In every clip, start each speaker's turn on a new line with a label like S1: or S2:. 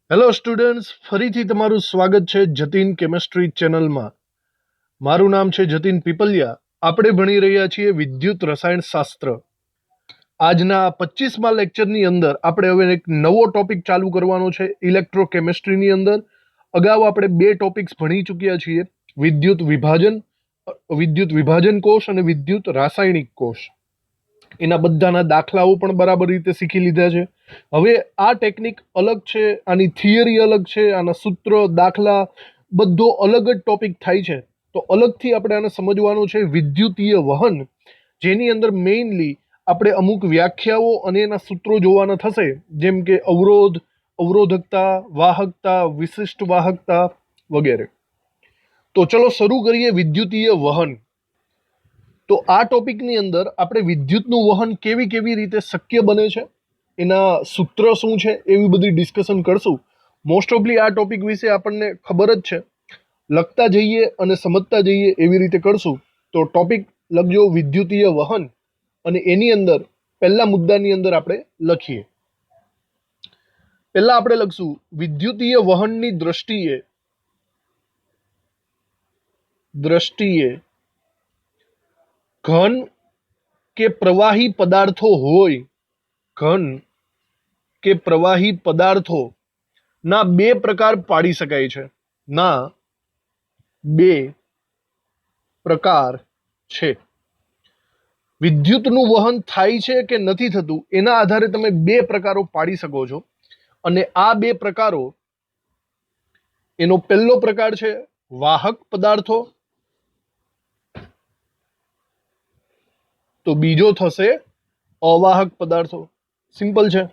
S1: Hello students, ફરીથી તમારું સ્વાગત છે જતીન કેમેસ્ટ્રી ચેનલમાં. મારું નામ છે જતીન પીપલિયા. આપણે ભણી રહ્યા છીએ વિદ્યુત રસાયણ શાસ્ત્ર. આજના 25મા લેક્ચરની અંદર આપણે હવે એક નવો ટોપિક ચાલુ કરવાનો છે ઇલેક્ટ્રોકેમિસ્ટ્રીની અંદર. અગાઉ આપણે બે ટોપિક્સ ભણી ચૂક્યા છીએ, વિદ્યુત વિભાજન કોષ અને વિદ્યુત રાસાયણિક કોષ. એના બધાના દાખલાઓ પણ બરાબર રીતે શીખી લીધા છે. હવે આ ટેકનિક અલગ છે, આની થિયરી અલગ છે, આના સૂત્ર દાખલા બધો અલગ જ ટોપિક થાય છે. તો અલગથી આપણે આને સમજવાનું છે વિદ્યુતીય વહન, જેની અંદર મેઇનલી આપણે અમુક વ્યાખ્યાઓ અને એના સૂત્રો જોવાના થશે, જેમ કે અવરોધ, અવરોધકતા, વાહકતા, વિશિષ્ટ વાહકતા વગેરે. તો ચલો શરૂ કરીએ વિદ્યુતીય વહન. તો આ ટોપિકની અંદર આપણે વિદ્યુતનું વહન કેવી કેવી રીતે શક્ય બને છે, એના સૂત્ર શું છે, એવી બધી ડિસ્કશન કરશું. મોસ્ટ ઓફલી આ ટોપિક વિશે આપણને ખબર જ છે, લખતા જઈએ અને સમજતા જઈએ એવી રીતે કરશું. તો ટોપિક લખજો વિદ્યુતીય વહન, અને એની અંદર પહેલા મુદ્દાની અંદર આપણે લખીએ. પહેલા આપણે લખશું વિદ્યુતીય વહનની દ્રષ્ટિએ ઘન કે પ્રવાહી પદાર્થો હોય, ઘન કે પ્રવાહી પદાર્થો ના બે પ્રકાર પાડી શકાય છે. ના બે પ્રકાર છે. વિદ્યુતનું વહન થાય છે કે નથી થતું એના આધારે તમે બે પ્રકારો પાડી શકો છો. અને આ બે પ્રકારો, એનો પહેલો પ્રકાર છે વાહક પદાર્થો, તો બીજો થશે અવાહક પદાર્થો. સિમ્પલ છે.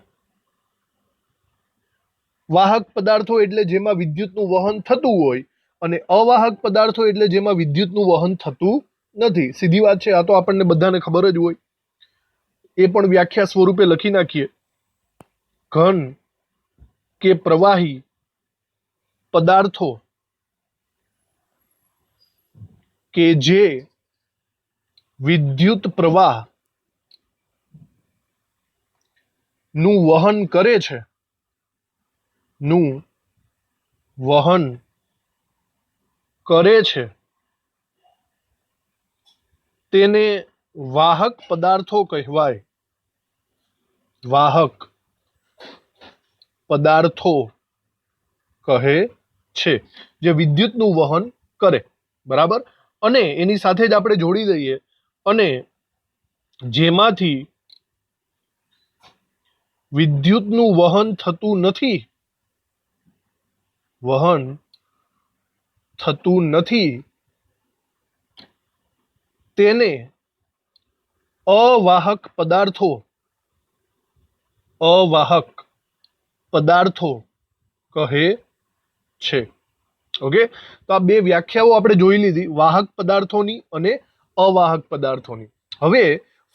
S1: વાહક પદાર્થો એટલે જેમાં વિદ્યુતનું વહન થતું હોય, અને અવાહક પદાર્થો એટલે જેમાં વિદ્યુતનું વહન થતું નથી. સીધી વાત છે, આ તો આપણને બધાને ખબર જ હોય. એ પણ વ્યાખ્યા સ્વરૂપે લખી નાખીએ. ઘન કે પ્રવાહી પદાર્થો કે જે વિદ્યુત પ્રવાહ નું વહન કરે છે, તેને વાહક પદાર્થો કહેવાય. વાહક પદાર્થો કહે છે, જે વિદ્યુતનું વહન કરે. બરાબર. અને એની સાથે જ આપણે જોડી દઈએ, અને જેમાંથી વિદ્યુતનું વહન થતું નથી તેને અવાહક પદાર્થો કહે છે. ઓકે, તો આ બે વ્યાખ્યાઓ આપણે જોઈ લીધી, વાહક પદાર્થોની અને અવાહક પદાર્થોની. હવે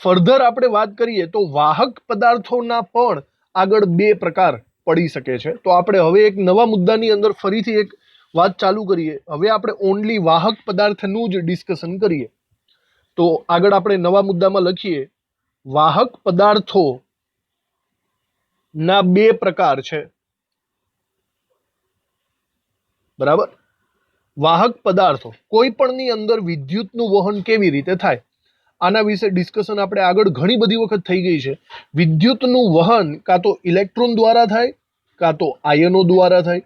S1: ફર્ધર આપણે વાત કરીએ તો વાહક પદાર્થોના પણ આગળ બે પ્રકાર પડી શકે છે. તો આપણે હવે એક નવા મુદ્દાની અંદર ફરીથી એક વાત ચાલુ કરીએ. હવે આપણે ઓનલી વાહક પદાર્થનું જ ડિસ્કશન કરીએ. તો આગળ આપણે નવા મુદ્દામાં લખીએ, વાહક પદાર્થો ના બે પ્રકાર છે. બરાબર. વાહક પદાર્થો કોઈ પણની અંદર વિદ્યુતનું વહન કેવી રીતે થાય, આના વિશે ડિસ્કશન આપણે આગળ ઘણી બધી વખત થઈ ગઈ છે. વિદ્યુતનું વહન કાં તો ઇલેક્ટ્રોન દ્વારા થાય, કાં તો આયનો દ્વારા થાય.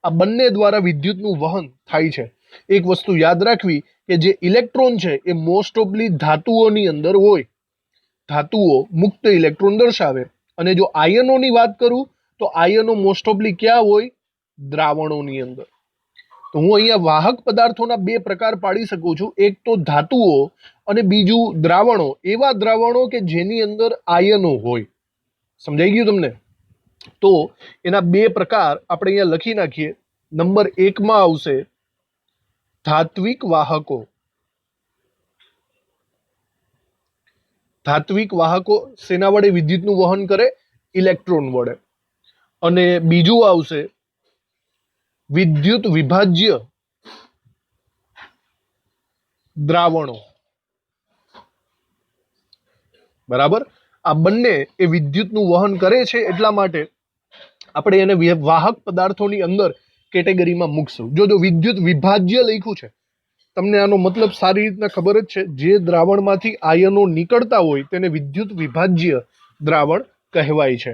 S1: આ બંને દ્વારા વિદ્યુતનું વહન થાય છે. એક વસ્તુ યાદ રાખવી કે જે ઇલેક્ટ્રોન છે એ મોસ્ટ ઓફલી ધાતુઓની અંદર હોય, ધાતુઓ મુક્ત ઇલેક્ટ્રોન દર્શાવે. અને જો આયનોની વાત કરું તો આયનો મોસ્ટ ઓફલી ક્યાં હોય? દ્રાવણોની અંદર. તો હું અહીંયા વાહક પદાર્થોના બે પ્રકાર પાડી શકું છું, એક તો ધાતુઓ અને બીજું દ્રાવણો. એવા દ્રાવણો કે જેની અંદર આયનો હોય. સમજાઈ ગયું તમને? તો એના બે પ્રકાર આપણે અહીંયા લખી નાખીએ. નંબર 1 માં આવશે ધાત્વિક વાહકો. ધાત્વિક વાહકો શેના વડે વિદ્યુતનું વહન કરે? ઇલેક્ટ્રોન વડે. અને બીજું આવશે વિદ્યુત વિભાજ્ય દ્રાવણો. બરાબર. આ બંને એ વિદ્યુતનું વહન કરે છે, એટલા માટે આપણે એને વાહક પદાર્થોની અંદર કેટેગરીમાં મૂકશું. જો વિદ્યુત વિભાજ્ય લખ્યું છે, તમને આનો મતલબ સારી રીતના ખબર જ છે. જે દ્રાવણમાંથી આયનો નીકળતા હોય તેને વિદ્યુત વિભાજ્ય દ્રાવણ કહેવાય છે.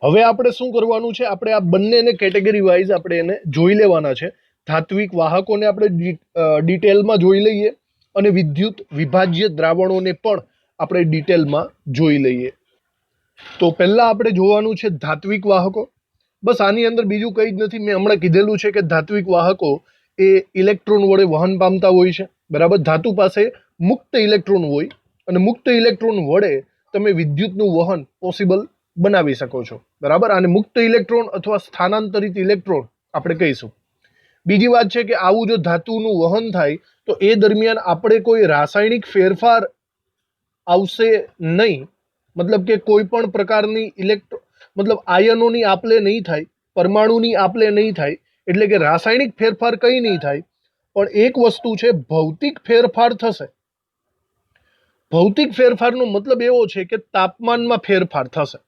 S1: હવે આપણે શું કરવાનું છે, આપણે આ બંનેને કેટેગરી વાઇઝ આપણે એને જોઈ લેવાના છે. ધાત્વિક વાહકોને આપણે ડિટેલમાં જોઈ લઈએ અને વિદ્યુત વિભાજ્ય દ્રાવણોને પણ આપણે ડિટેલમાં જોઈ લઈએ. તો પહેલા આપણે જોવાનું છે ધાત્વિક વાહકો. બસ આની અંદર બીજું કંઈ જ નથી. મેં હમણાં કીધેલું છે કે ધાત્વિક વાહકો એ ઇલેક્ટ્રોન વડે વહન પામતા હોય છે, બરાબર. ધાતુ પાસે મુક્ત ઇલેક્ટ્રોન હોય અને મુક્ત ઇલેક્ટ્રોન વડે તમે વિદ્યુતનું વહન પોસિબલ બનાવી શકો છો, બરાબર. અને મુક્ત ઇલેક્ટ્રોન અથવા સ્થાનાંતરિત ઇલેક્ટ્રોન આપણે કહીશું. બીજી વાત છે કે આવું જો ધાતુનું વહન થાય તો એ દરમિયાન આપણે કોઈ રાસાયણિક ફેરફાર આવશે નહીં. મતલબ કે કોઈ પણ પ્રકારની આયનોની આપલે નહીં થાય, પરમાણુની આપલે નહીં થાય, એટલે કે રાસાયણિક ફેરફાર કંઈ નહીં થાય. પણ એક વસ્તુ છે, ભૌતિક ફેરફાર થશે. ભૌતિક ફેરફારનો મતલબ એવો છે કે તાપમાનમાં ફેરફાર થશે.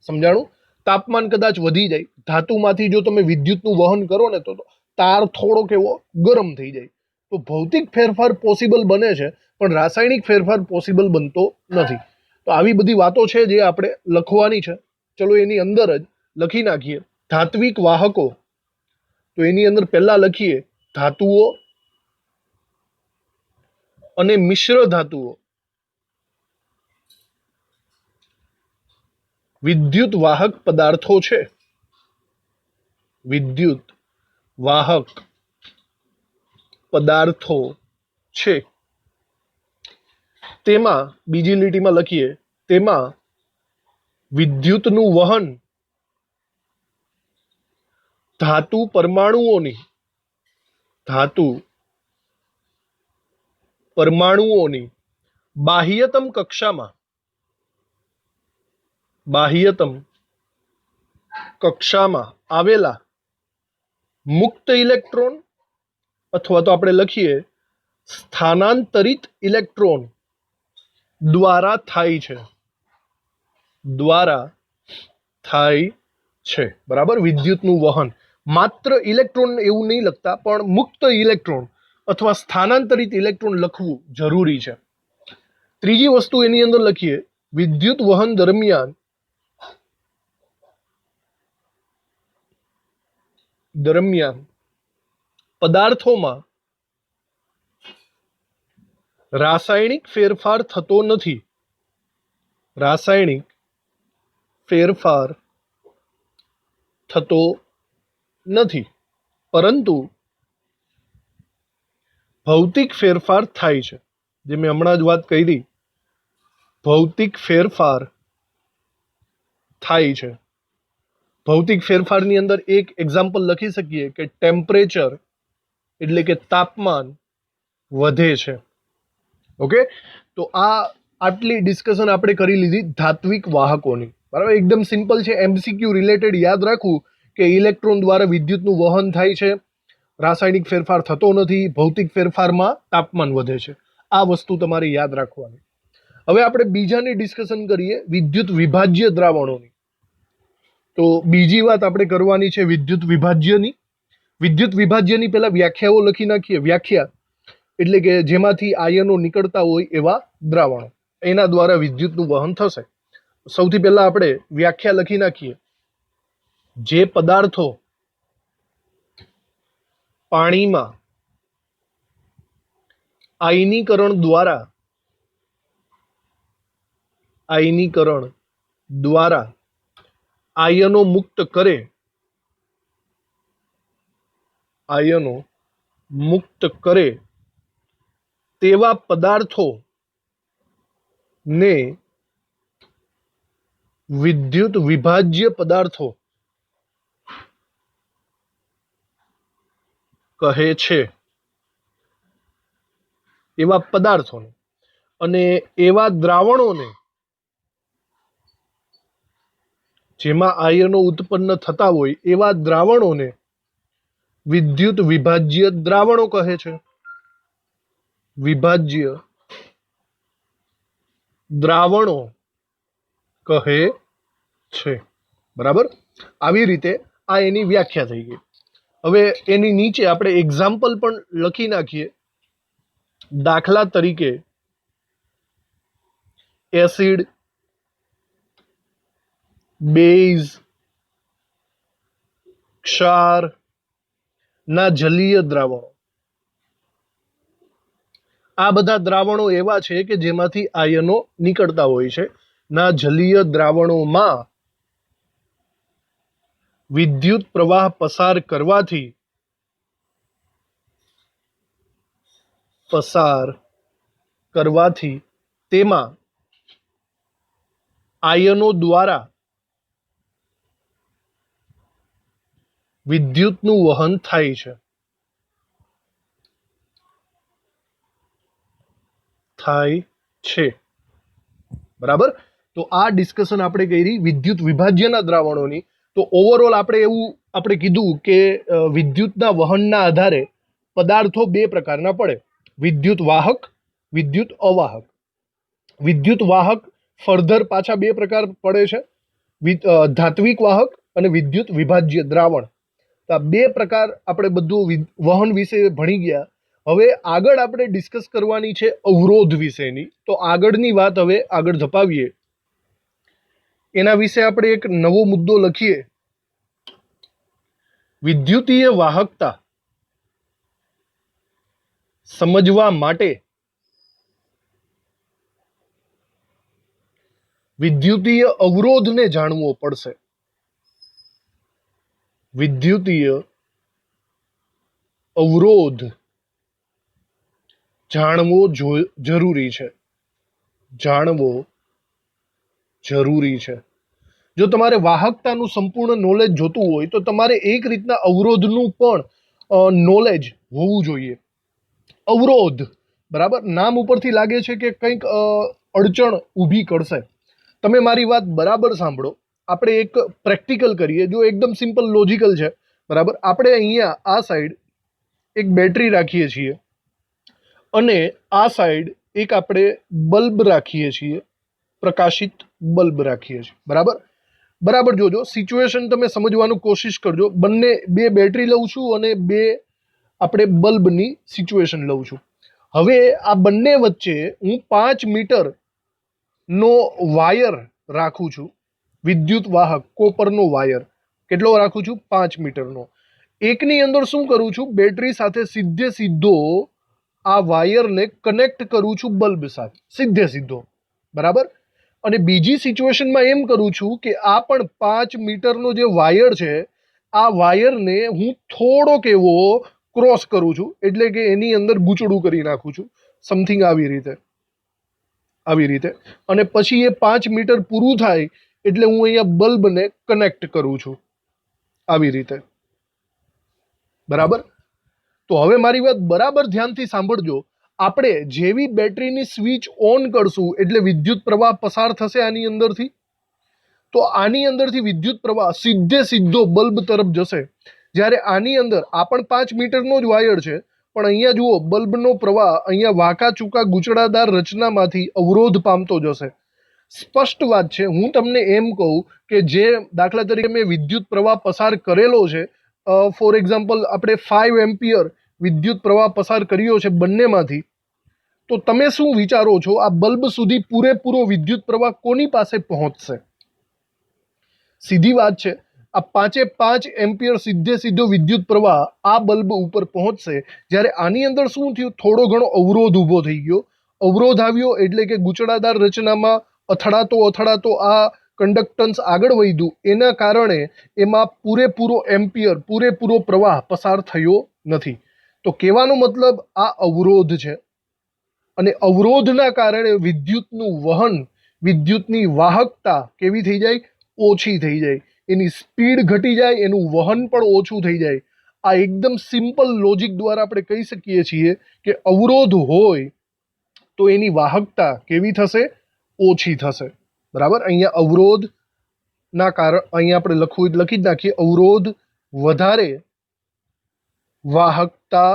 S1: સમજાણું? તાપમાન કદાચ વધી જાય, ધાતુમાંથી જો તમે વિદ્યુતનું વહન કરો ને તો તાર થોડોક એવો ગરમ થઈ જાય. તો ભૌતિક ફેરફાર પોસિબલ બને છે, પણ રાસાયણિક ફેરફાર પોસિબલ બનતો નથી. તો આવી બધી વાતો છે જે આપણે લખવાની છે. ચલો એની અંદર જ લખી નાખીએ. ધાત્વિક વાહકો, તો એની અંદર પહેલા લખીએ ધાતુઓ અને મિશ્ર ધાતુઓ. વિદ્યુત વાહક પદાર્થો છે. વિદ્યુત વાહક પદાર્થો છે. તેમાં બીજી લીટીમાં લખીએ, તેમાં વિદ્યુતનું વહન ધાતુ પરમાણુઓની બાહ્યતમ કક્ષામાં આવેલા મુક્ત ઇલેક્ટ્રોન અથવા તો આપણે લખીએ સ્થાનાંતરિત ઇલેક્ટ્રોન દ્વારા થાય છે, બરાબર. વિદ્યુતનું વહન માત્ર ઇલેક્ટ્રોન એવું નહીં લખતા, પણ મુક્ત ઇલેક્ટ્રોન અથવા સ્થાનાંતરિત ઇલેક્ટ્રોન લખવું જરૂરી છે. ત્રીજી વસ્તુ એની અંદર લખીએ, વિદ્યુત વહન દરમિયાન પદાર્થોમાં રાસાયણિક ફેરફાર થતો નથી, પરંતુ ભૌતિક ફેરફાર થાય છે. જે મેં હમણાં જ વાત કરી, ભૌતિક ફેરફાર થાય છે. ભૌતિક ફેરફારની અંદર એક એક્ઝામ્પલ લખી શકીએ કે ટેમ્પરેચર એટલે કે તાપમાન વધે છે. ઓકે, તો આટલી ડિસ્કશન આપણે કરી લીધી ધાત્વિક વાહકોની, બરાબર. એકદમ સિમ્પલ છે. MCQ રિલેટેડ યાદ રાખવું કે ઇલેક્ટ્રોન દ્વારા વિદ્યુતનું વહન થાય છે, રાસાયણિક ફેરફાર થતો નથી, ભૌતિક ફેરફારમાં તાપમાન વધે છે. આ વસ્તુ તમારે યાદ રાખવાની. હવે આપણે બીજાની ડિસ્કશન કરીએ, વિદ્યુત વિભાજ્ય દ્રાવણોની. તો બીજી વાત આપણે કરવાની છે વિદ્યુત વિભાજ્યની. વિદ્યુત વિભાજ્યની પહેલા વ્યાખ્યાઓ લખી નાખીએ. વ્યાખ્યા એટલે કે જેમાંથી આયનો નીકળતા હોય એવા દ્રાવણો, એના દ્વારા વિદ્યુતનું વહન થશે. સૌથી પહેલા આપણે વ્યાખ્યા લખી નાખીએ. જે પદાર્થો પાણીમાં આયનીકરણ દ્વારા આયનો મુક્ત કરે તેવા પદાર્થોને વિદ્યુત વિભાજ્ય પદાર્થો કહે છે. એવા પદાર્થોને અને એવા દ્રાવણોને જેમાં આયનો ઉત્પન્ન થતા હોય એવા દ્રાવણોને વિદ્યુત વિભાજ્ય દ્રાવણો કહે છે. વિભાજ્ય દ્રાવણો કહે છે, બરાબર. આવી રીતે આ એની વ્યાખ્યા થઈ ગઈ. હવે એની નીચે આપણે એક્ઝામ્પલ પણ લખી નાખીએ. દાખલા તરીકે એસિડ, બેઝ, ક્ષાર ના જલીય દ્રાવણો. આ બધા દ્રાવણો એવા છે કે જેમાંથી આયનો નીકળતા હોય છે. ના જલીય દ્રાવણોમાં વિદ્યુત પ્રવાહ પસાર કરવાથી તેમાં આયનો દ્વારા વિદ્યુતનું વહન થાય છે. બરાબર. તો આ ડિસ્કશન આપણે કરી વિદ્યુત વિભાજ્યના દ્રાવણોની. તો ઓવરઓલ આપણે કીધું કે વિદ્યુતના વહનના આધારે પદાર્થો બે પ્રકારના પડે: વિદ્યુત વાહક, વિદ્યુત અવાહક. વિદ્યુત વાહક ફર્ધર પાછા બે પ્રકાર પડે છે: ધાત્વિક વાહક અને વિદ્યુત વિભાજ્ય દ્રાવણ. તો આ બે પ્રકાર આપણે બધું વહન વિશે ભણી ગયા. હવે આગળ આપણે ડિસ્કસ કરવાની છે અવરોધ વિશેની. તો આગળની વાત હવે આગળ ધપાવીએ. એના વિશે આપણે એક નવો મુદ્દો લખીએ. વિદ્યુતીય વાહકતા સમજવા માટે વિદ્યુતીય અવરોધને જાણવો પડશે. વિદ્યુતીય અવરોધ જાણવો જરૂરી છે. જો તમારે વાહકતાનું સંપૂર્ણ નોલેજ જોતું હોય તો તમારે એક રીતના અવરોધનું પણ નોલેજ હોવું જોઈએ. અવરોધ, બરાબર, નામ ઉપરથી લાગે છે કે કંઈક અડચણ ઊભી કરશે. તમે મારી વાત બરાબર સાંભળો. આપણે એક પ્રેક્ટિકલ કરીએ. જો એકદમ સિમ્પલ લોજિકલ છે, બરાબર. આપણે અહીંયા આ સાઈડ એક બેટરી રાખીએ છીએ અને આ સાઈડ એક આપણે બલ્બ રાખીએ છીએ, પ્રકાશિત બલ્બ રાખીએ છીએ. બરાબર જોજો. સિચ્યુએશન તમે સમજવાનું કોશિશ કરજો. બે બેટરી લઉં છું અને બે આપણે બલ્બની સિચ્યુએશન લઉં છું. હવે આ બંને વચ્ચે હું 5 મીટરનો વાયર રાખું છું. વિદ્યુત વાહક કોપરનો વાયર કેટલો રાખું છું? 5 મીટરનો. એકની અંદર શું કરું છું? બેટરી સાથે સીધો આ વાયરને કનેક્ટ કરું છું બલ્બ સાથે, સીધો. બરાબર. અને બીજી સિચ્યુએશનમાં એમ કરું છું કે આ પણ 5 મીટરનો જે વાયર છે, આ વાયરને હું થોડોક એવો ક્રોસ કરું છું, એટલે કે એની અંદર ગૂંચળું કરી નાખું છું, સમથિંગ આવી રીતે. અને પછી એ 5 મીટર પૂરું થાય એટલે હું અહીંયા બલ્બને કનેક્ટ કરું છું આવી રીતે. બરાબર. તો હવે મારી વાત બરાબર ધ્યાનથી સાંભળજો. આપણે જેવી બેટરીની સ્વિચ ઓન કરશું એટલે વિદ્યુત પ્રવાહ પસાર થશે આની અંદરથી. તો આની અંદરથી વિદ્યુત પ્રવાહ સીધો બલ્બ તરફ જશે. જ્યારે આની અંદર આ પણ 5 મીટરનો જ વાયર છે, પણ અહીંયા જુઓ બલ્બનો પ્રવાહ અહીંયા વાંકા ચૂકા ગૂંચળાદાર રચનામાંથી અવરોધ પામતો જશે. સ્પષ્ટ વાત છે. હું તમને એમ કહું કે જે દાખલા તરીકે મેં વિદ્યુત પ્રવાહ પસાર કરેલો છે, ફોર એક્ઝામ્પલ આપણે 5 એમ્પિયર વિદ્યુત પ્રવાહ પસાર કર્યો છે બંનેમાંથી, તો તમે શું વિચારો છો આ બલ્બ સુધી પૂરેપૂરો વિદ્યુત પ્રવાહ કોની પાસે પહોંચશે? સીધી વાત છે. આ 5 એમ્પિયર સીધો વિદ્યુત પ્રવાહ આ બલ્બ ઉપર પહોંચશે. જ્યારે આની અંદર શું થયું? થોડો ઘણો અવરોધ ઊભો થઈ ગયો. અવરોધ આવ્યો એટલે કે ગૂંચળાદાર રચનામાં અથડાતો આ કંડક્ટન્સ આગળ વધ્યું. એના કારણે એમાં પૂરેપૂરો પ્રવાહ પસાર થયો નથી. તો કહેવાનો મતલબ આ અવરોધ છે. અને અવરોધના કારણે વિદ્યુતનું વહન, વિદ્યુતની વાહકતા કેવી થઈ જાય? ઓછી થઈ જાય. એની સ્પીડ ઘટી જાય, એનું વહન પણ ઓછું થઈ જાય. આ એકદમ સિમ્પલ લોજિક દ્વારા આપણે કહી શકીએ છીએ કે અવરોધ હોય તો એની વાહકતા કેવી થશે? ઓછી થશે. બરાબર. અહીંયા અવરોધના કારણ અહીંયા આપણે લખી જ નાખીએ. અવરોધ વધારે, વાહકતા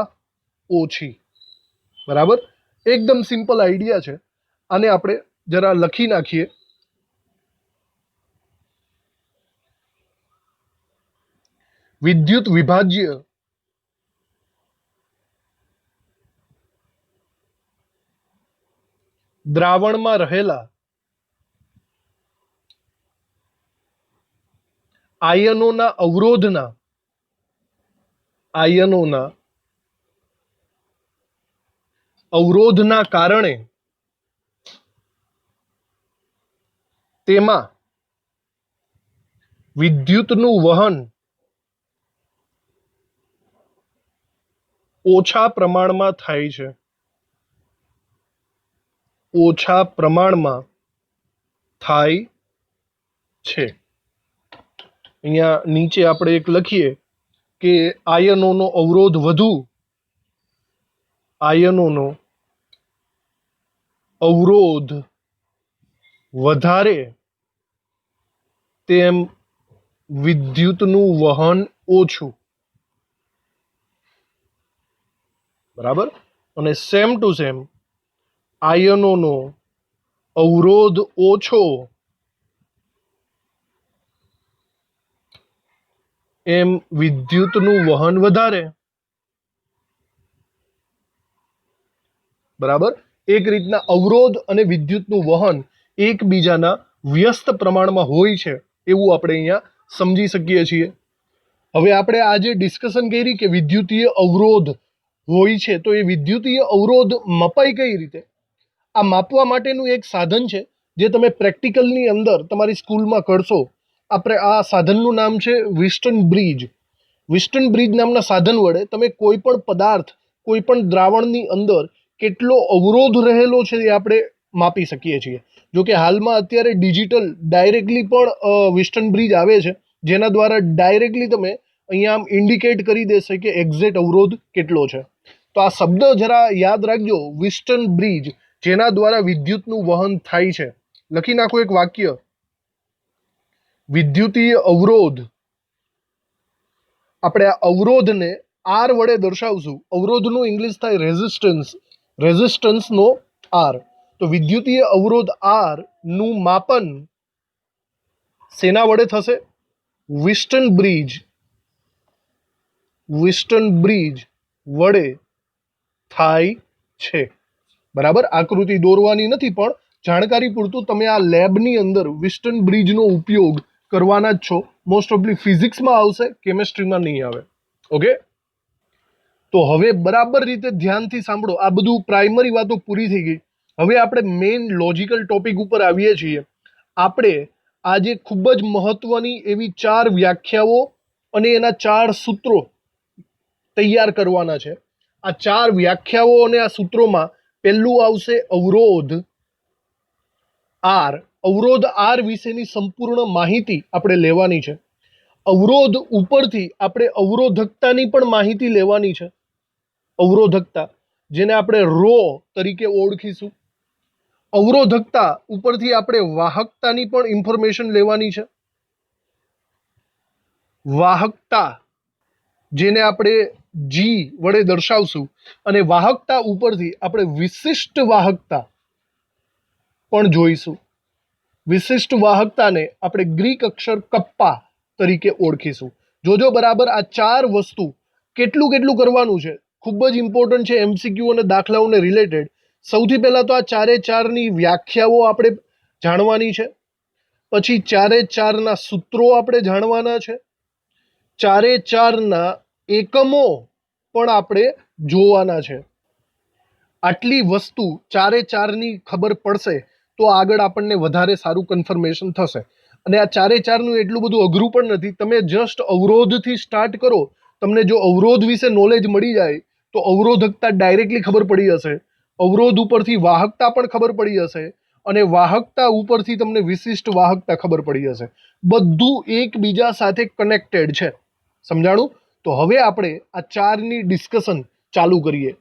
S1: ઓછી. બરાબર. એકદમ સિમ્પલ આઈડિયા છે. આને આપણે જરા લખી નાખીએ. વિદ્યુત વિભાજ્ય દ્રાવણમાં રહેલા આયનોના અવરોધના કારણે તેમાં વિદ્યુતનું વહન ઓછા પ્રમાણમાં થાય છે. ઓછા પ્રમાણમાં થાય છે. અહીંયા નીચે આપણે એક લખીએ કે આયનોનો અવરોધ વધુ, આયનોનો અવરોધ વધારે તેમ વિદ્યુતનું વહન ઓછું. બરાબર. અને સેમ ટુ સેમ આયનોનો અવરોધ ઓછો એમ વિદ્યુતનું વહન વધારે. બરાબર. એક રીતના અવરોધ અને વિદ્યુતનું વહન એકબીજાના વ્યસ્ત પ્રમાણમાં હોય છે એવું આપણે અહીંયા સમજી શકીએ છીએ. હવે આપણે આજે ડિસ્કશન કરી કે વિદ્યુતીય અવરોધ હોય છે, તો એ વિદ્યુતીય અવરોધ મપાય કઈ રીતે? આ માપવા માટેનું એક સાધન છે જે તમે પ્રેક્ટિકલની અંદર તમારી સ્કૂલમાં કરશો. આપણે આ સાધનનું નામ છે વિસ્ટન બ્રિજ. વિસ્ટન બ્રિજ નામના સાધન વડે તમે કોઈ પણ પદાર્થ, કોઈ પણ દ્રાવણની અંદર કેટલો અવરોધ રહેલો છે એ આપણે માપી શકીએ છીએ. જો કે હાલમાં અત્યારે ડિજિટલ ડાયરેક્ટલી પણ વિસ્ટન બ્રિજ આવે છે, જેના દ્વારા ડાયરેક્ટલી તમે અહીંયા આમ ઇન્ડિકેટ કરી દેશે કે એક્ઝેક્ટ અવરોધ કેટલો છે. તો આ શબ્દ જરા યાદ રાખજો, વિસ્ટન બ્રિજ, જેના દ્વારા વિદ્યુતનું વહન થાય છે. લખી નાખો એક વાક્ય, વિદ્યુતીય અવરોધ. આપણે આ અવરોધને આર વડે દર્શાવશું. અવરોધનું ઇંગ્લિશ થાય રેઝિસ્ટન્સ, રેઝિસ્ટન્સનો આર. તો વિદ્યુતીય અવરોધ આર નું માપન શેના વડે થશે? વિસ્ટન બ્રિજ, વિસ્ટન બ્રિજ વડે થાય છે. બરાબર. આકૃતિ દોરવાની નથી, પણ જાણકારી પૂરતું તમે આ લેબની અંદર વિસ્ટન બ્રિજનો ઉપયોગ કરવાના જ છો. મોસ્ટ ઓફલી ફિઝિક્સમાં આવશે, કેમેસ્ટ્રીમાં નહીં આવે. ઓકે. તો હવે બરાબર રીતે ધ્યાનથી સાંભળો. આ બધું પ્રાઇમરી વાતો પૂરી થઈ ગઈ. હવે આપણે મેઇન લોજિકલ ટોપિક ઉપર આવીએ છીએ. આપણે આજે ખૂબ જ મહત્વની એવી 4 વ્યાખ્યાઓ અને એના 4 સૂત્રો તૈયાર કરવાના છે. આ 4 વ્યાખ્યાઓ અને આ સૂત્રોમાં પહેલું આવશે અવરોધ આર. અવરોધ આર વિશેની સંપૂર્ણ માહિતી આપણે લેવાની છે. અવરોધ ઉપરથી આપણે અવરોધકતાની પણ માહિતી લેવાની છે. અવરોધકતા, જેને આપણે રો તરીકે ઓળખીશું. અવરોધકતા ઉપરથી આપણે વાહકતાની પણ ઇન્ફોર્મેશન લેવાની છે. વાહકતા, જેને આપણે જી વડે દર્શાવશું. અને વાહકતા ઉપરથી આપણે વિશિષ્ટ વાહકતા પણ જોઈશું. વિશિષ્ટ વાહકતાને આપણે ગ્રીક અક્ષર કપ્પા તરીકે ઓળખીશું. જોજો બરાબર આ 4 વસ્તુ કેટલું કેટલું કરવાનું છે, ખૂબ જ ઇમ્પોર્ટન્ટ છે એમસીક્યુ અને દાખલાઓને રિલેટેડ. સૌથી પહેલા તો આ 4 વ્યાખ્યાઓ આપણે જાણવાની છે. પછી 4 સૂત્રો આપણે જાણવાના છે. 4 એકમો પણ આપણે જોવાના છે. આટલી વસ્તુ 4 ખબર પડશે તો આગળ આપણને વધારે સારું કન્ફર્મેશન થશે. અને આ 4 એટલું બધું અઘરું પણ નથી. તમે જસ્ટ અવરોધથી સ્ટાર્ટ કરો. તમને જો અવરોધ વિશે નોલેજ મળી જાય તો અવરોધકતા ડાયરેક્ટલી ખબર પડી જશે. અવરોધ ઉપરથી વાહકતા પણ ખબર પડી જશે. અને વાહકતા ઉપરથી તમને વિશિષ્ટ વાહકતા ખબર પડી જશે. બધું એકબીજા સાથે કનેક્ટેડ છે. સમજાણું? તો હવે આપણે આ 4ની ડિસ્કશન ચાલુ કરીએ.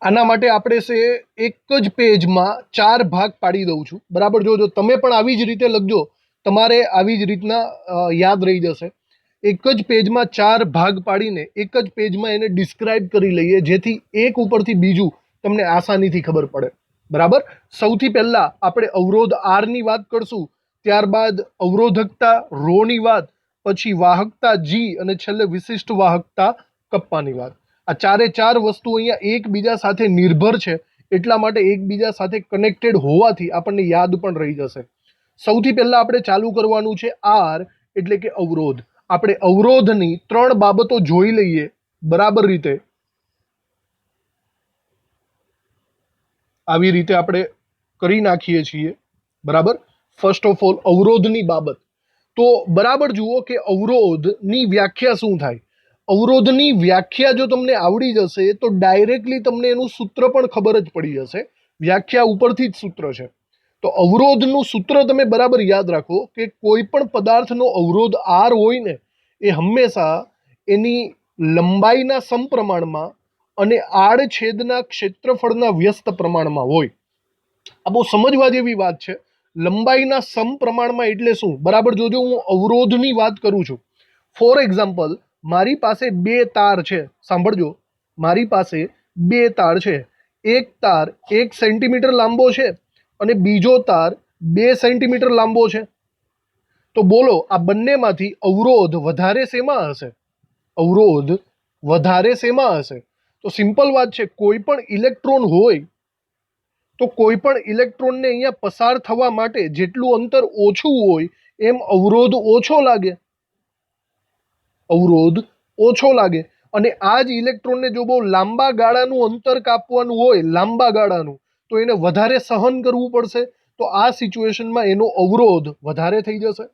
S1: આના માટે આપણે એક જ પેજમાં 4 ભાગ પાડી દઉં છું. બરાબર. જોજો તમે પણ આવી જ રીતે લખજો, તમારે આવી જ રીતના યાદ રહી જશે. એક જ પેજમાં 4 ભાગ પાડીને એક જ પેજમાં એને ડિસ્ક્રાઇબ કરી લઈએ, જેથી એક ઉપરથી બીજું તમને આસાનીથી ખબર પડે. બરાબર. સૌથી પહેલા આપણે અવરોધ આરની વાત કરશું, ત્યારબાદ અવરોધકતા રોની વાત, પછી વાહકતા જી અને છેલ્લે વિશિષ્ટ વાહકતા કપ્પાની વાત. આ ચારે ચાર વસ્તુ અહીંયા એકબીજા સાથે નિર્ભર છે, એટલા માટે એકબીજા સાથે કનેક્ટેડ હોવાથી આપણને યાદ પણ રહી જશે. સૌથી પહેલા આપણે ચાલુ કરવાનું છે આર એટલે કે અવરોધ. આપણે અવરોધની ત્રણ બાબતો જોઈ લઈએ બરાબર રીતે. આવી રીતે આપણે કરી નાખીએ છીએ. બરાબર. ફર્સ્ટ ઓફ ઓલ અવરોધની બાબત તો બરાબર જુઓ કે અવરોધની વ્યાખ્યા શું થાય. અવરોધની વ્યાખ્યા જો તમને આવડી જશે તો ડાયરેક્ટલી તમને એનું સૂત્ર પણ ખબર જ પડી જશે. વ્યાખ્યા ઉપરથી જ સૂત્ર છે. તો અવરોધનું સૂત્ર તમે બરાબર યાદ રાખો કે કોઈ પણ પદાર્થનો અવરોધ આર હોય ને એ હંમેશા એની લંબાઈના સમપ્રમાણમાં અને આડછેદના ક્ષેત્રફળના વ્યસ્ત પ્રમાણમાં હોય. આ બહુ સમજવા જેવી વાત છે. લંબાઈના સમપ્રમાણમાં એટલે શું? બરાબર જોજો, હું અવરોધની વાત કરું છું. ફોર એક્ઝામ્પલ, મારી પાસે બે તાર છે. સાંભળજો, મારી પાસે બે તાર છે. એક તાર 1 સેન્ટીમીટર લાંબો છે અને બીજો તાર 2 સેન્ટીમીટર લાંબો છે. તો બોલો આ બંનેમાંથી અવરોધ વધારે શેમાં હશે? અવરોધ વધારે શેમાં હશે? તો સિમ્પલ વાત છે, કોઈ પણ ઇલેક્ટ્રોન હોય તો કોઈ પણ ઇલેક્ટ્રોનને અહીંયા પસાર થવા માટે જેટલું અંતર ઓછું હોય એમ અવરોધ ઓછો લાગે. અવરોધ ઓછો લાગે. અને આ જ ઇલેક્ટ્રોનને જો બહુ લાંબા ગાળાનું અંતર કાપવાનું હોય, લાંબા ગાળાનું, તો એને વધારે સહન કરવું પડશે. તો આ સિચ્યુએશનમાં એનો અવરોધ વધારે થઈ જશે.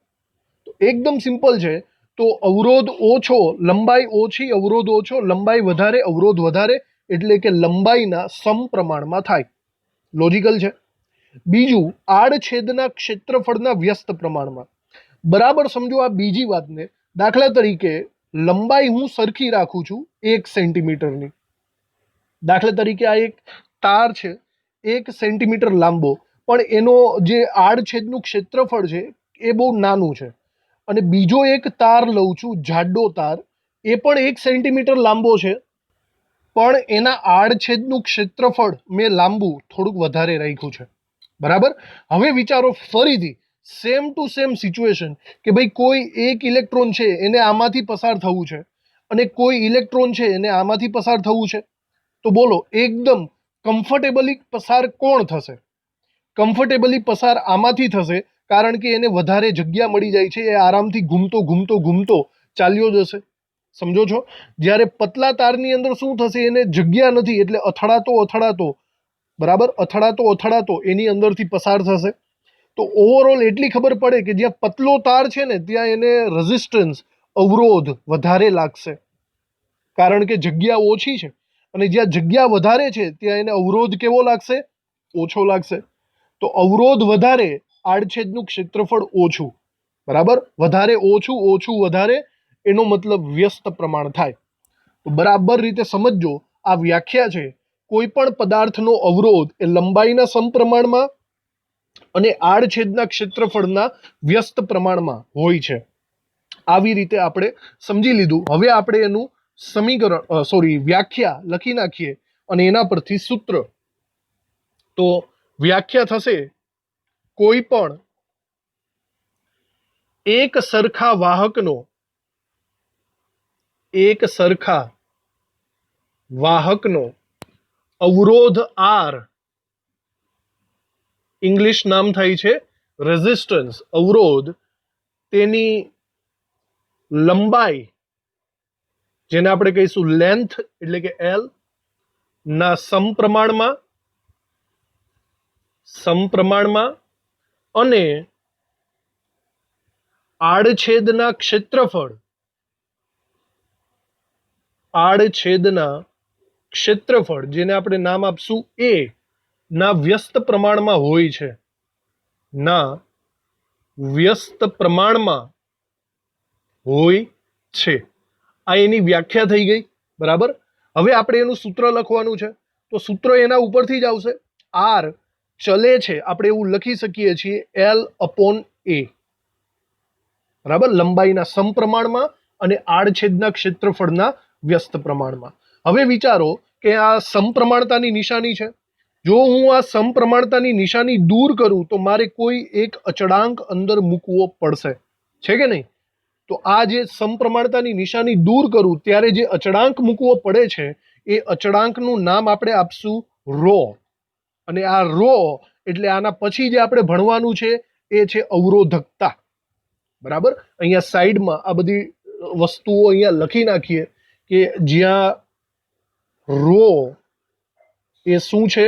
S1: તો એકદમ સિમ્પલ છે. તો અવરોધ ઓછો, લંબાઈ ઓછી, અવરોધ ઓછો, લંબાઈ વધારે, અવરોધ વધારે, એટલે કે લંબાઈના સમપ્રમાણમાં થાય. લોજિકલ છે. બીજું, આડછેદના ક્ષેત્રફળના વ્યસ્ત પ્રમાણમાં. બરાબર સમજો આ બીજી વાતને. દાખલા તરીકે લંબાઈ હું સરખી રાખું છું 1 સેન્ટીમીટરની. દાખલા તરીકે આ એક તાર છે 1 સેન્ટીમીટર લાંબો, પણ એનો જે આડછેદનું ક્ષેત્રફળ છે એ બહુ નાનું છે. અને બીજો એક તાર લઉં છું, જાડો તાર, એ પણ 1 સેન્ટીમીટર લાંબો છે, પણ એના આડછેદનું ક્ષેત્રફળ મેં લાંબુ થોડુંક વધારે રાખ્યું છે. બરાબર. હવે વિચારો ફરીથી સેમ ટુ સેમ સિચ્યુએશન કે ભાઈ કોઈ એક ઇલેક્ટ્રોન છે એને આમાંથી પસાર થવું છે અને કોઈ ઇલેક્ટ્રોન છે એને આમાંથી પસાર થવું છે. તો બોલો એકદમ કમ્ફર્ટેબલી પસાર કોણ થશે? કમ્ફર્ટેબલી પસાર આમાંથી થશે, કારણ કે એને વધારે જગ્યા મળી જાય છે. એ આરામથી ઘૂમતો ઘૂમતો ઘૂમતો ચાલ્યો જશે. સમજો છો? જ્યારે પતલા તારની અંદર શું થશે? એને જગ્યા નથી એટલે અથડાતો બરાબર, અથડાતો એની અંદરથી પસાર થશે. તો ઓવરઓલ એટલી ખબર પડે કે જ્યાં પતલો તાર છે ને ત્યાં એને રેઝિસ્ટન્સ, અવરોધ વધારે લાગશે, કારણ કે જગ્યા ઓછી છે. અને જ્યાં જગ્યા વધારે છે ત્યાં એને અવરોધ કેવો લાગશે? ઓછો લાગશે. તો અવરોધ વધારે, આડછેદનું ક્ષેત્રફળ ઓછું. બરાબર. વધારે ઓછું, ઓછું વધારે, એનો મતલબ વ્યસ્ત પ્રમાણ થાય. તો બરાબર રીતે સમજજો, આ વ્યાખ્યા છે. કોઈ પણ પદાર્થનો અવરોધ એ લંબાઈના સમપ્રમાણમાં અને આડછેદના ક્ષેત્રફળના વ્યસ્ત પ્રમાણમાં હોય છે. આવી રીતે આપણે સમજી લીધું. હવે આપણે એનું વ્યાખ્યા લખી નાખીએ અને એના પરથી સૂત્ર. તો વ્યાખ્યા થશે, કોઈ પણ એક સરખા વાહકનો અવરોધ આર, ઇંગ્લિશ નામ થાય છે રેઝિસ્ટન્સ, અવરોધ, તેની લંબાઈ જેને આપણે કહીશું લેન્થ એટલે કે એલ ના સમપ્રમાણમાં અને આડછેદના ક્ષેત્રફળ જેને આપણે નામ આપશું એ ના વ્યસ્ત પ્રમાણમાં હોય છે. ના વ્યસ્ત પ્રમાણમાં હોય છે. આ એની વ્યાખ્યા થઈ ગઈ. બરાબર. હવે આપણે એનું સૂત્ર લખવાનું છે. તો સૂત્ર એના ઉપરથી જ આવશે. આર ચલે છે, આપણે એવું લખી શકીએ છીએ L/A. બરાબર. લંબાઈના સમપ્રમાણમાં અને આડછેદના ક્ષેત્રફળના વ્યસ્ત પ્રમાણમાં. હવે વિચારો કે આ સમપ્રમાણતાની નિશાની છે. જો હું આ સમપ્રમાણતાની નિશાની દૂર કરું તો મારે કોઈ એક અચળાંક અંદર મૂકવો પડશે, છે કે નહીં? તો આ જે સમપ્રમાણતાની નિશાની દૂર કરું ત્યારે જે અચળાંક મૂકવો પડે છે એ અચળાંકનું નામ આપણે આપશું રો. અને આ રો એટલે આના પછી જે આપણે ભણવાનું છે એ છે અવરોધકતા. બરાબર, અહીંયા સાઈડમાં આ બધી વસ્તુઓ અહીંયા લખી નાખીએ કે જ્યાં રો એ શું છે?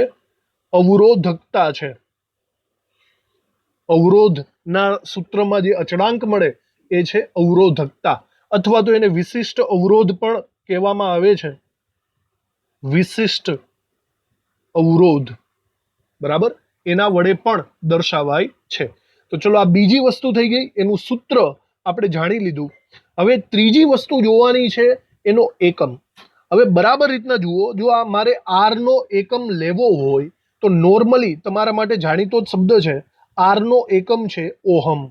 S1: અવરોધકતા છે. અવરોધના સૂત્રમાં જે અચળાંક મળે એ છે અવરોધકતા, અથવા તો એને વિશિષ્ટ અવરોધ પણ કહેવામાં આવે છે. વિશિષ્ટ અવરોધ, બરાબર, એના વડે પણ દર્શાવાય છે. તો ચલો, આ બીજી વસ્તુ થઈ ગઈ, એનું સૂત્ર આપણે જાણી લીધું. હવે ત્રીજી વસ્તુ જોવાની છે એનો એકમ. હવે બરાબર રીતના જુઓ, જો આ મારે આર નો એકમ લેવો હોય તો નોર્મલી તમારા માટે જાણીતો જ શબ્દ છે. આર નો એકમ છે ઓહમ.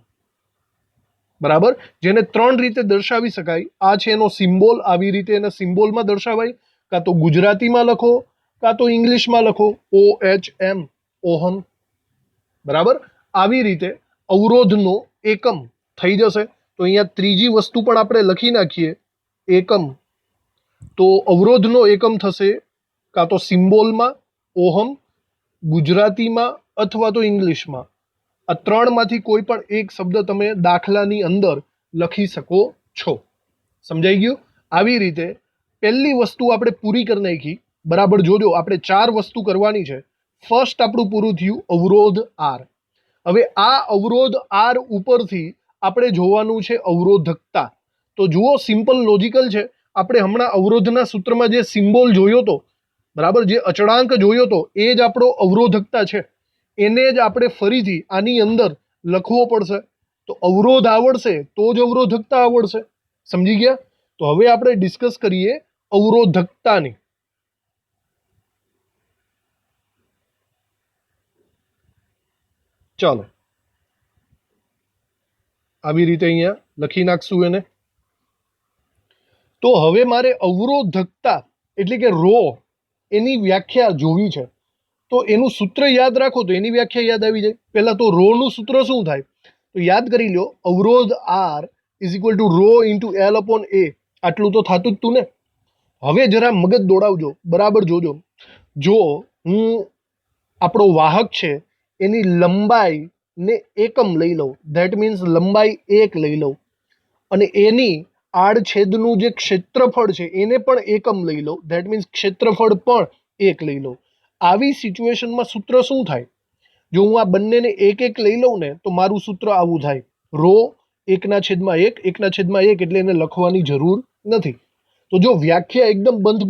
S1: બરાબર, જેને ત્રણ રીતે દર્શાવી શકાય. આ છે એનો સિમ્બોલ, આવી રીતે એના સિમ્બોલમાં દર્શાવાય, કાં તો ગુજરાતીમાં લખો કાં તો ઇંગ્લિશમાં લખો, OHM, ઓહમ. બરાબર, આવી રીતે અવરોધનો એકમ થઈ જશે. તો અહીંયા ત્રીજી વસ્તુ પણ આપણે લખી નાખીએ, એકમ. તો અવરોધનો એકમ થશે કાં તો સિમ્બોલમાં ઓહમ, ગુજરાતીમાં અથવા તો ઇંગ્લિશમાં. આ ત્રણમાંથી કોઈ પણ એક શબ્દ તમે દાખલાની અંદર લખી શકો છો. સમજાઈ ગયું? આવી રીતે પહેલી વસ્તુ આપણે પૂરી કરી નાખી. બરાબર જોજો, આપણે 4 વસ્તુ કરવાની છે. ફર્સ્ટ આપણું પૂરું થયું અવરોધ આર. હવે આ અવરોધ આર ઉપરથી આપણે જોવાનું છે અવરોધકતા. તો જુઓ, સિમ્પલ લોજિકલ છે. આપણે હમણાં અવરોધના સૂત્રમાં જે સિમ્બોલ જોયો તો, બરાબર, જે અચળાંક જોયો તો એ જ આપણો અવરોધકતા છે. એને જ આપણે ફરીથી આની અંદર લખવો પડશે. તો અવરોધ આવડશે તો જ અવરોધકતા આવડશે. સમજી ગયા? તો હવે આપણે ડિસ્કસ કરીએ અવરોધકતાની. ચાલો, આવી રીતે અહીંયા લખી નાખશું એને. તો હવે મારે અવરોધકતા એટલે કે રો એની વ્યાખ્યા જોવી છે. તો એનું સૂત્ર યાદ રાખો તો એની વ્યાખ્યા યાદ આવી જાય. પહેલા તો રો નું સૂત્ર શું થાય? તો યાદ કરી લો, અવરોધ R is equal to rho into L upon A. આટલું તો થતું જ તું ને. હવે જરા મગજ દોડાવજો, બરાબર જોજો. જો હું આપણો વાહક છે એની લંબાઈ ને એકમ લઈ લઉં, ધેટ મીન્સ લંબાઈ 1 લઈ લઉં, અને એની આડછેદનું જે ક્ષેત્રફળ છે એને પણ એકમ લઈ લઉં, ધેટ મીન્સ ક્ષેત્રફળ પણ 1 લઈ લઉં. આવી સિચ્યુએશનમાં સૂત્ર શું થાય? જો હું આ બંનેને એક એક લઈ લઉં ને તો મારું સૂત્ર આવું થાય, રો 1/1, 1/1 એટલે એને લખવાની જરૂર નથી. તો જો વ્યાખ્યા એકદમ બંધ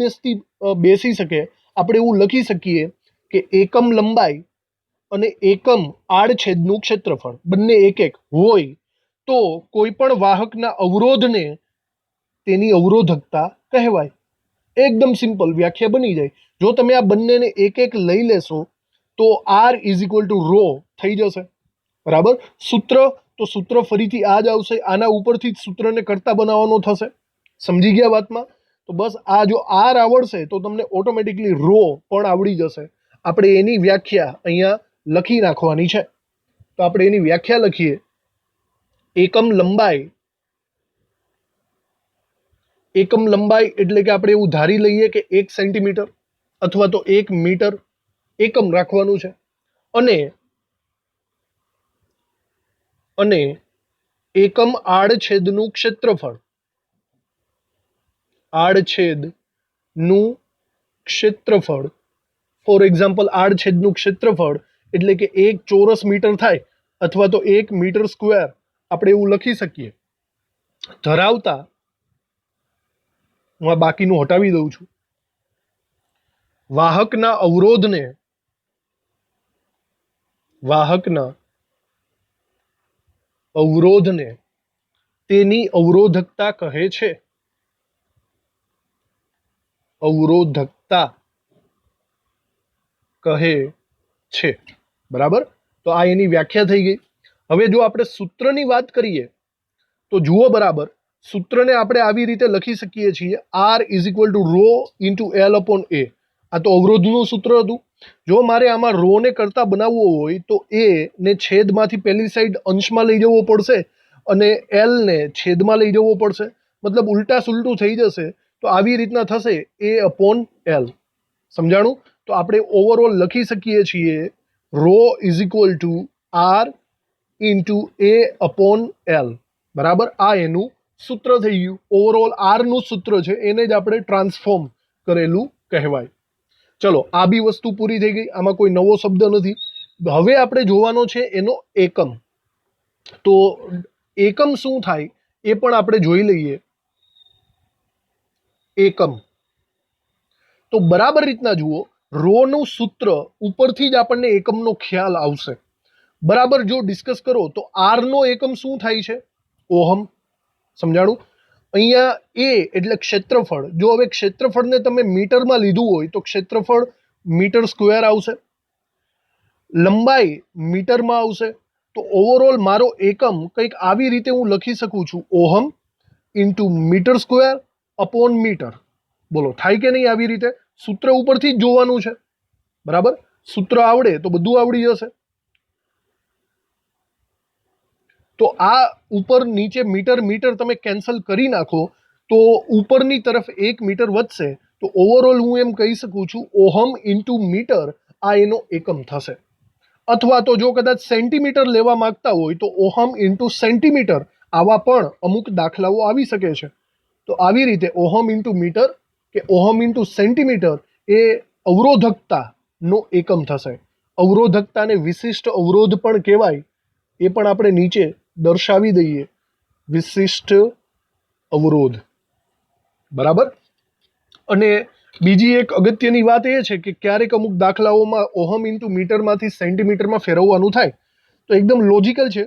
S1: બેસી શકે, આપણે એવું લખી શકીએ કે એકમ લંબાઈ અને એકમ આડછેદનું ક્ષેત્રફળ બંને 1 હોય તો કોઈ પણ વાહકના અવરોધને તેની અવરોધકતા કહેવાય. એકદમ સિમ્પલ વ્યાખ્યા બની જાય. જો તમે આ બંનેને એક એક લઈ લેશો તો R is equal to rho થઈ જશે. બરાબર, સૂત્ર, તો સૂત્ર ફરીથી આ જ આવશે. આના ઉપરથી જ સૂત્રને કરતા બનાવવાનો થશે. સમજી ગયા વાતમાં? તો બસ આ જો આર આવડશે તો તમને ઓટોમેટિકલી રો પણ આવડી જશે. આપણે એની વ્યાખ્યા અહીંયા લખી નાખવાની છે. તો આપણે એની વ્યાખ્યા લખીએ, એકમ લંબાઈ. એકમ લંબાઈ એટલે કે આપણે એવું ધારી લઈએ કે 1 સેન્ટીમીટર અથવા તો 1 મીટર એકમ રાખવાનું છે. અને એકમ આડછેદનું ક્ષેત્રફળ, આડછેદનું ક્ષેત્રફળ, ફોર એક્ઝામ્પલ આડછેદનું ક્ષેત્રફળ એટલે કે 1 ચોરસ મીટર થાય અથવા તો 1 મીટર સ્ક્વેર, આપણે એવું લખી શકીએ. ધરાવતા, હું આ બાકીનું હટાવી દઉં છું, વાહકના અવરોધને તેની અવરોધકતા કહે છે. અવરોધકતા કહે છે. બરાબર, તો આ એની વ્યાખ્યા થઈ ગઈ. હવે જો આપણે સૂત્રની વાત કરીએ તો જુઓ, બરાબર, સૂત્રને આપણે આવી રીતે લખી શકીએ છીએ, R is equal to rho into L upon A. આ તો અવરોધનું સૂત્ર હતું. જો મારે આમાં રો ને કરતા બનાવવો હોય તો એ ને છેદમાંથી પહેલી સાઈડ અંશમાં લઈ જવો પડશે, અને એલ ને છેદમાં લઈ જવો પડશે, મતલબ ઉલટા સુલટું થઈ જશે. તો આવી રીતના થશે એ અપોન એલ. સમજાણું? તો આપણે ઓવરઓલ લખી શકીએ છીએ rho is equal to R into A upon L. બરાબર, આ એનું સૂત્ર થઈ ગયું. ઓવરઓલ આરનું સૂત્ર છે, એને જ આપણે ટ્રાન્સફોર્મ કરેલું કહેવાય. ચલો, આ બી વસ્તુ પૂરી થઈ ગઈ. આમાં કોઈ નવો શબ્દ નથી. હવે આપણે જોવાનો છે એનો એકમ. તો એકમ શું થાય એ પણ આપણે જોઈ લઈએ. એકમ તો બરાબર રીતના જુઓ, રો નું સૂત્ર ઉપરથી જ આપણને એકમનો ખ્યાલ આવશે. બરાબર જો ડિસ્કસ કરો તો આર નો એકમ શું થાય છે? ઓહમ. સમજાણું? અહીંયા એ એટલે ક્ષેત્રફળ. જો હવે ક્ષેત્રફળને તમે મીટરમાં લીધું હોય તો ક્ષેત્રફળ મીટર સ્ક્વેર આવશે, લંબાઈ મીટરમાં આવશે. તો ઓવરઓલ મારો એકમ કંઈક આવી રીતે હું લખી શકું છું, ohm into metre square upon metre. બોલો, થાય કે નહીં આવી રીતે? સૂત્ર ઉપરથી જ જોવાનું છે. બરાબર, સૂત્ર આવડે તો બધું આવડી જશે. તો આ ઉપર નીચે મીટર મીટર તમે કેન્સલ કરી નાખો તો ઉપરની તરફ 1 મીટર વધશે. તો ઓવરઓલ હું એમ કહી શકું છું ઓહમ ઇન્ટુ મીટર આ એનો એકમ થશે. અથવા તો જો કદાચ સેન્ટીમીટર લેવા માંગતા હોય તો ઓહમ ઇન્ટુ સેન્ટીમીટર, આવા પણ અમુક દાખલાઓ આવી શકે છે. તો આવી રીતે ઓહમ ઇન્ટુ મીટર કે ઓહમ ઇન્ટુ સેન્ટીમીટર એ અવરોધકતાનો એકમ થશે. અવરોધકતાને વિશિષ્ટ અવરોધ પણ કહેવાય, એ પણ આપણે નીચે દર્શાવી દઈએ, વિશિષ્ટ અવરોધ. બરાબર. અને બીજી એક અગત્યની વાત એ છે કે ક્યારેક અમુક દાખલાઓમાં ઓહમ ઇન્ટુ મીટરમાંથી સેન્ટીમીટરમાં ફેરવવાનું થાય તો એકદમ લોજિકલ છે.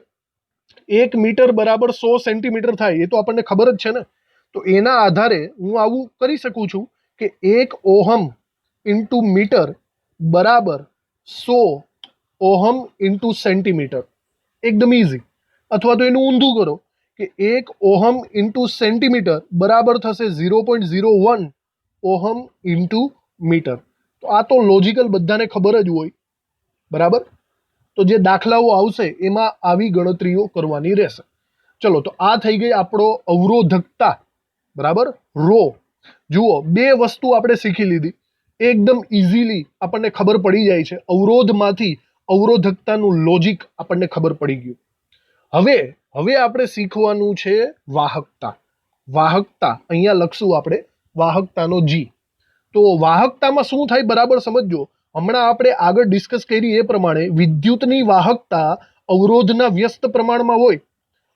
S1: 1 મીટર બરાબર 100 સેન્ટીમીટર થાય, એ તો આપણને ખબર જ છે ને. તો એના આધારે હું આવું કરી શકું છું કે 1 ઓહમ ઇન્ટુ મીટર બરાબર 100 ઓહમ ઇન્ટુ સેન્ટીમીટર. એકદમ ઇઝી. અથવા તો એનું ઊંધું કરો કે 1 ઓહમ ઇન્ટુ સેન્ટીમીટર બરાબર થશે 0.01 ઓહમ ઇન્ટુ મીટર. તો આ તો લોજિકલ બધાને ખબર જ હોય. બરાબર. તો જે દાખલાઓ આવશે એમાં આવી ગણતરીઓ કરવાની રહેશે. ચલો, તો આ થઈ ગઈ આપણો અવરોધકતા. બરાબર, રો. જુઓ, બે વસ્તુ આપણે શીખી લીધી, એકદમ ઇઝીલી આપણને ખબર પડી જાય છે. અવરોધમાંથી અવરોધકતાનું લોજિક આપણને ખબર પડી ગયું. હવે આપણે શીખવાનું છે વાહકતા. વાહકતા અહીંયા લખશું આપણે વાહકતાનો જી. તો વાહકતામાં શું થાય બરાબર સમજજો. હમણાં આપણે આગળ ડિસ્કસ કરી એ પ્રમાણે વિદ્યુતની વાહકતા અવરોધના વ્યસ્ત પ્રમાણમાં હોય.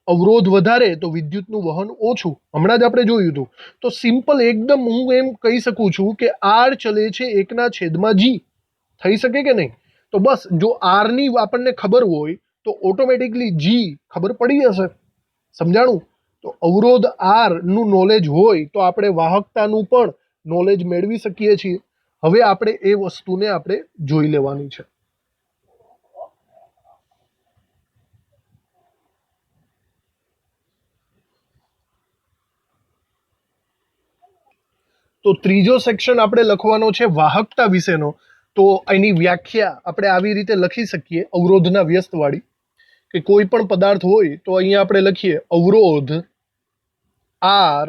S1: અવરોધ વધારે તો વિદ્યુતનું વહન ઓછું. હમણાં જ આપણે જોયું હતું. તો સિમ્પલ એકદમ હું એમ કહી શકું છું કે આર ચલે છે 1/g. થઈ શકે કે નહીં? તો બસ જો આરની આપણને ખબર હોય તો ઓટોમેટિકલી જી ખબર પડી જશે. સમજાણું? તો અવરોધ આર નું નોલેજ હોય તો આપણે વાહકતાનું પણ નોલેજ મેળવી શકીએ છીએ. હવે આપણે એ વસ્તુને આપણે જોઈ લેવાની છે. તો ત્રીજો સેક્શન આપણે લખવાનો છે વાહકતા વિશેનો. તો એની વ્યાખ્યા આપણે આવી રીતે લખી શકીએ, અવરોધના વ્યસ્ત વાળી, કે કોઈ પણ પદાર્થ હોય તો અહીંયા આપણે લખીએ અવરોધ આર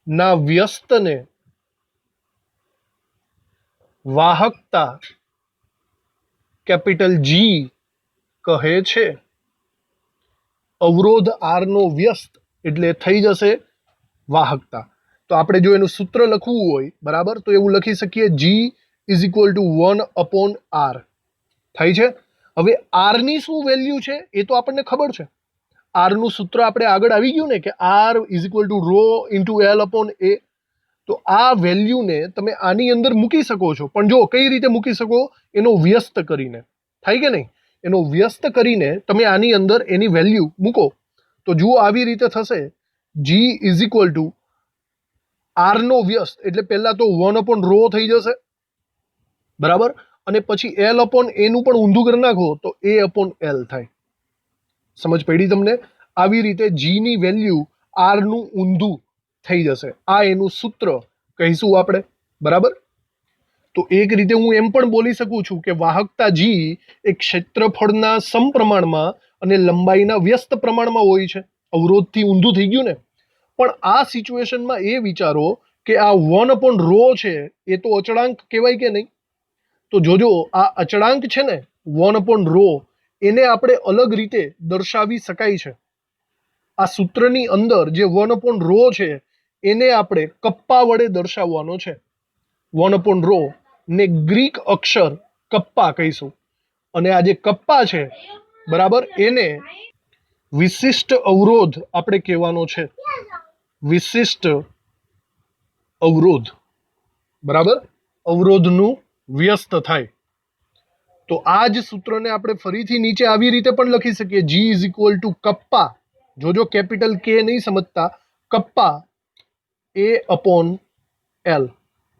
S1: ના વ્યસ્તને વાહકતા કેપિટલ જી કહે છે. અવરોધ આર નો વ્યસ્ત એટલે થઈ જશે વાહકતા. તો આપણે જો એનું સૂત્ર લખવું હોય બરાબર તો એવું લખી શકીએ જી ઇઝ ઇક્વલ ટુ 1/r. થાય છે? હવે આર ની શું વેલ્યુ છે એ તો આપણને ખબર છે. આર નું સૂત્ર આપણે આગળ આવી ગયું ને કે R is equal to rho into L upon A. તો આ વેલ્યુને તમે આની અંદર મૂકી શકો છો, પણ જો કઈ રીતે મૂકી શકો? એનો વ્યસ્ત કરીને. થાય કે નહીં? એનો વ્યસ્ત કરીને તમે આની અંદર એની વેલ્યુ મૂકો તો જુઓ આવી રીતે થશે. G is equal to R નો વ્યસ્ત એટલે પહેલા તો 1/ρ થઈ જશે. બરાબર. અને પછી એલ અપોન એનું પણ ઊંધું કરી નાખો તો એ અપોન એલ થાય. સમજ પડી તમને? આવી રીતે જી ની વેલ્યુ આર નું ઊંધું થઈ જશે. આ એનું સૂત્ર કહીશું આપણે. બરાબર. તો એક રીતે હું એમ પણ બોલી શકું છું કે વાહકતા જી એ ક્ષેત્રફળના સમપ્રમાણમાં અને લંબાઈના વ્યસ્ત પ્રમાણમાં હોય છે. અવરોધથી ઊંધું થઈ ગયું ને. પણ આ સિચ્યુએશનમાં એ વિચારો કે આ 1/ρ છે એ તો અચળાંક કહેવાય કે નહીં? તો જોજો આ અચળાંક છે ને 1/ρ એને આપણે અલગ રીતે દર્શાવી શકાય છે. આ સૂત્રની અંદર જે 1/ρ છે એને આપણે કપ્પા વડે દર્શાવવાનો છે. 1/ρ ને ગ્રીક અક્ષર કપ્પા કહીશું. અને આ જે કપ્પા છે બરાબર એને વિશિષ્ટ અવરોધ આપણે કહેવાનો છે. વિશિષ્ટ અવરોધ બરાબર, અવરોધનું વ્યસ્ત થાય. તો આ જ સૂત્રને આપણે ફરીથી નીચે આવી રીતે પણ લખી શકીએ, G is equal two kappa, જોજો કેપિટલ કે નહીં સમજતા, કપ્પા A/L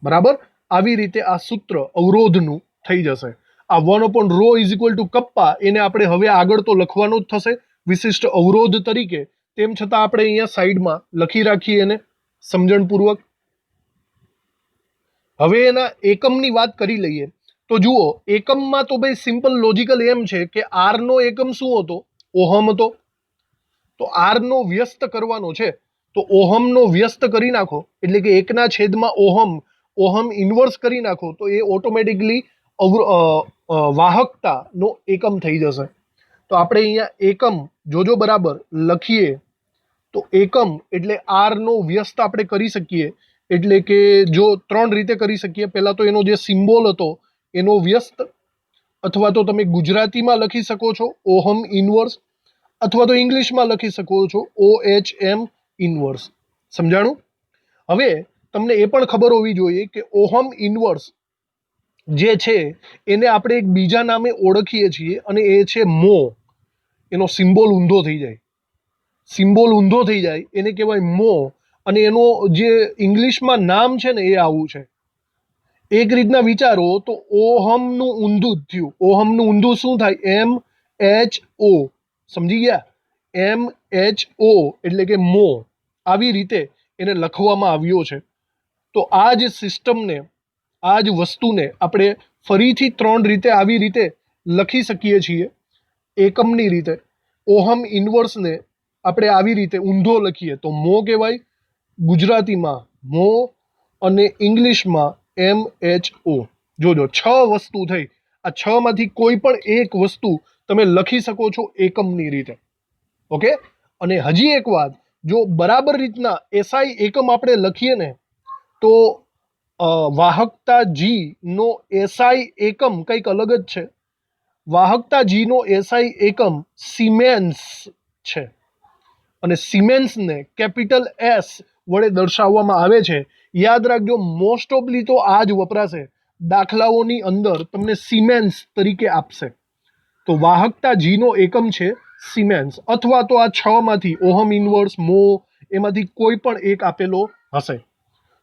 S1: બરાબર. આવી રીતે આ સૂત્ર અવરોધનું થઈ જશે. આ 1/ρ ઇઝ ઇક્વલ ટુ કપ્પા એને આપણે હવે આગળ તો લખવાનું જ થશે વિશિષ્ટ અવરોધ તરીકે. તેમ છતાં આપણે અહીંયા સાઈડમાં લખી રાખીએ એને સમજણપૂર્વક. હવે એના એકમની વાત કરી લઈએ. તો જુઓ, એકમમાં તો ભાઈ સિમ્પલ લોજિકલ એમ છે કે આર નો એકમ શું હતો? ઓહમ હતો. તો આર નો વ્યસ્ત કરવાનો છે તો ઓહમનો વ્યસ્ત કરી નાખો, એટલે કે 1/ઓહમ, ઓહમ ઇન્વર્સ કરી નાખો તો એ ઓટોમેટિકલી વાહકતાનો એકમ થઈ જશે. તો આપણે અહીંયા એકમ જોજો બરાબર લખીએ તો એકમ એટલે આર નો વ્યસ્ત આપણે કરી શકીએ. એટલે કે જો 3 રીતે કરી શકીએ. પહેલા તો એનો જે સિમ્બોલ હતો એનો વ્યસ્ત, અથવા તો તમે ગુજરાતીમાં લખી શકો છો ઓહમ ઇન્વર્સ, અથવા તો ઇંગ્લિશમાં લખી શકો છો OHM ઇન્વર્સ. સમજાણું? હવે તમને એ પણ ખબર હોવી જોઈએ કે ઓહમ ઇન્વર્સ જે છે એને આપણે એક બીજા નામે ઓળખીએ છીએ અને એ છે મો. એનો સિમ્બોલ ઊંધો થઈ જાય, સિમ્બોલ ઊંધો થઈ જાય એને કહેવાય મો. અને એનો જે ઇંગ્લિશમાં નામ છે ને એ આવું છે. એક રીતના વિચારો તો ઓહમનું ઊંધું જ થયું. ઓહમનું ઊંધું શું થાય? MHO. સમજી ગયા? MHO એટલે કે મો. આવી રીતે એને લખવામાં આવ્યો છે. તો આ જ સિસ્ટમને, આ જ વસ્તુને આપણે ફરીથી 3 રીતે આવી રીતે લખી શકીએ છીએ. એકમની રીતે ઓહમ ઇન્વર્સને આપણે આવી રીતે ઊંધો લખીએ તો મો કહેવાય, ગુજરાતીમાં મો અને ઇંગ્લિશમાં MHO. જોજો 6 વસ્તુ થઈ. આ 6 માંથી કોઈ પણ એક વસ્તુ તમે લખી શકો છો એકમની રીતે. ઓકે. અને હજી એક વાત, જો બરાબર રીતના એસઆઈ એકમ આપણે લખીએ ને તો વાહકતા જી નો એસઆઈ એકમ કંઈક અલગ જ છે. વાહકતા જી નો એસઆઈ એકમ સિમેન્સ છે. અને સિમેન્સને કેપિટલ S વડે દર્શાવવામાં આવે છે. યાદ રાખજો, મોસ્ટ ઓફલી તો આ જ વપરાશે. દાખલાઓની અંદર તમને સિમેન્સ તરીકે આપશે. તો વાહકતા જી નો એકમ છે સિમેન્સ, અથવા તો આ 6 માંથી ઓહમ ઇન્વર્સ, મો, એમાંથી કોઈ પણ એક આપેલો હશે.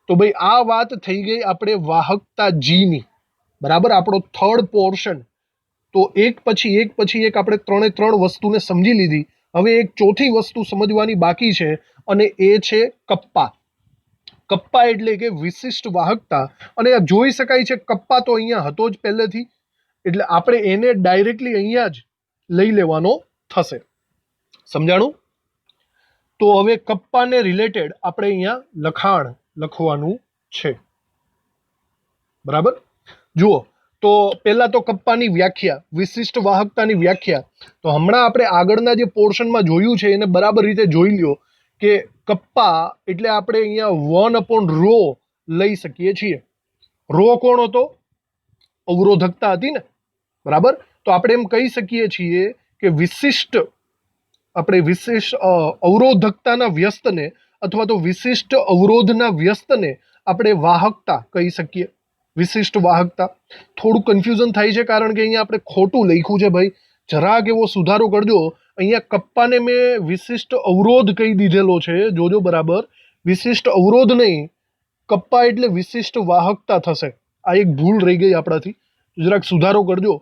S1: તો ભાઈ આ વાત થઈ ગઈ આપણે વાહકતા જીની. બરાબર, આપણો થર્ડ પોર્શન. તો એક પછી એક આપણે 3 વસ્તુને સમજી લીધી. હવે એક ચોથી વસ્તુ સમજવાની બાકી છે અને એ છે કપ્પા. કપ્પા એટલે કે વિશિષ્ટ વાહકતા. અને આ જોઈ શકાય છે કપ્પા તો અહીંયા હતો જ પહેલેથી, એટલે આપણે એને ડાયરેક્ટલી અહીંયા જ લઈ લેવાનો થશે. સમજાણું? તો હવે કપ્પાને રિલેટેડ આપણે અહીંયા લખાણ લખવાનું છે. બરાબર. જુઓ, તો પહેલા તો કપ્પાની વ્યાખ્યા, વિશિષ્ટ વાહકતાની વ્યાખ્યા. તો હમણાં આપણે આગળના જે પોર્શનમાં જોયું છે એને બરાબર રીતે જોઈ લ્યો કે કપ્પા એટલે આપણે અહીંયા 1/ρ લઈ શકીએ છીએ. રો કોણ હતો? અવરોધકતા હતી ને. બરાબર. તો આપણે એમ કહી શકીએ છીએ કે વિશિષ્ટ અવરોધકતાના વ્યસ્તને અથવા તો વિશિષ્ટ અવરોધના વ્યસ્તને આપણે વાહકતા કહી શકીએ. વિશિષ્ટ વાહકતા. થોડું કન્ફ્યુઝન થાય છે કારણ કે અહીંયા આપણે ખોટું લખ્યું છે ભાઈ, જરાક એવો સુધારો કરજો. અહીંયા કપ્પાને મેં વિશિષ્ટ અવરોધ કહી દીધેલો છે, જોજો બરાબર. વિશિષ્ટ અવરોધ નહીં, કપ્પા એટલે વિશિષ્ટ વાહકતા થશે. આ એક ભૂલ રહી ગઈ આપણાથી, જરાક સુધારો કરજો.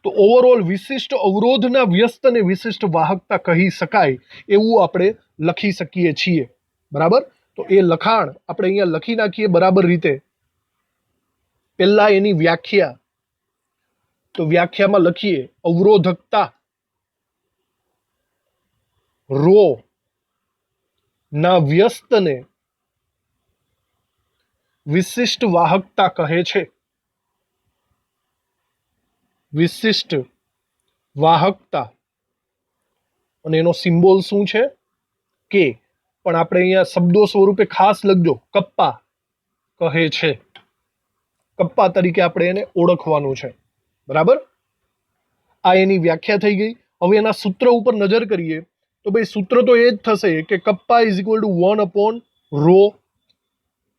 S1: તો ઓવરઓલ વિશિષ્ટ અવરોધના વ્યસ્તને વિશિષ્ટ વાહકતા કહી શકાય એવું આપણે લખી શકીએ છીએ. બરાબર. તો એ લખાણ આપણે અહીંયા લખી નાખીએ બરાબર રીતે. પહેલા એની વ્યાખ્યા, તો વ્યાખ્યામાં લખીએ અવરોધકતા રો ના વ્યસ્તને વિશિષ્ટ વાહકતા કહે છે. વિશિષ્ટ વાહકતા, અને એનો સિમ્બોલ શું છે? કે. પણ આપણે અહીંયા શબ્દો સ્વરૂપે ખાસ લખજો, કપ્પા કહે છે. કપ્પા તરીકે આપણે એને ઓળખવાનું છે. બરાબર, આ એની વ્યાખ્યા થઈ ગઈ. હવે એના સૂત્ર ઉપર નજર કરીએ તો ભાઈ સૂત્ર તો એ જ થશે કે કપ્પા ઇઝ ઇક્વલ ટુ 1/ρ.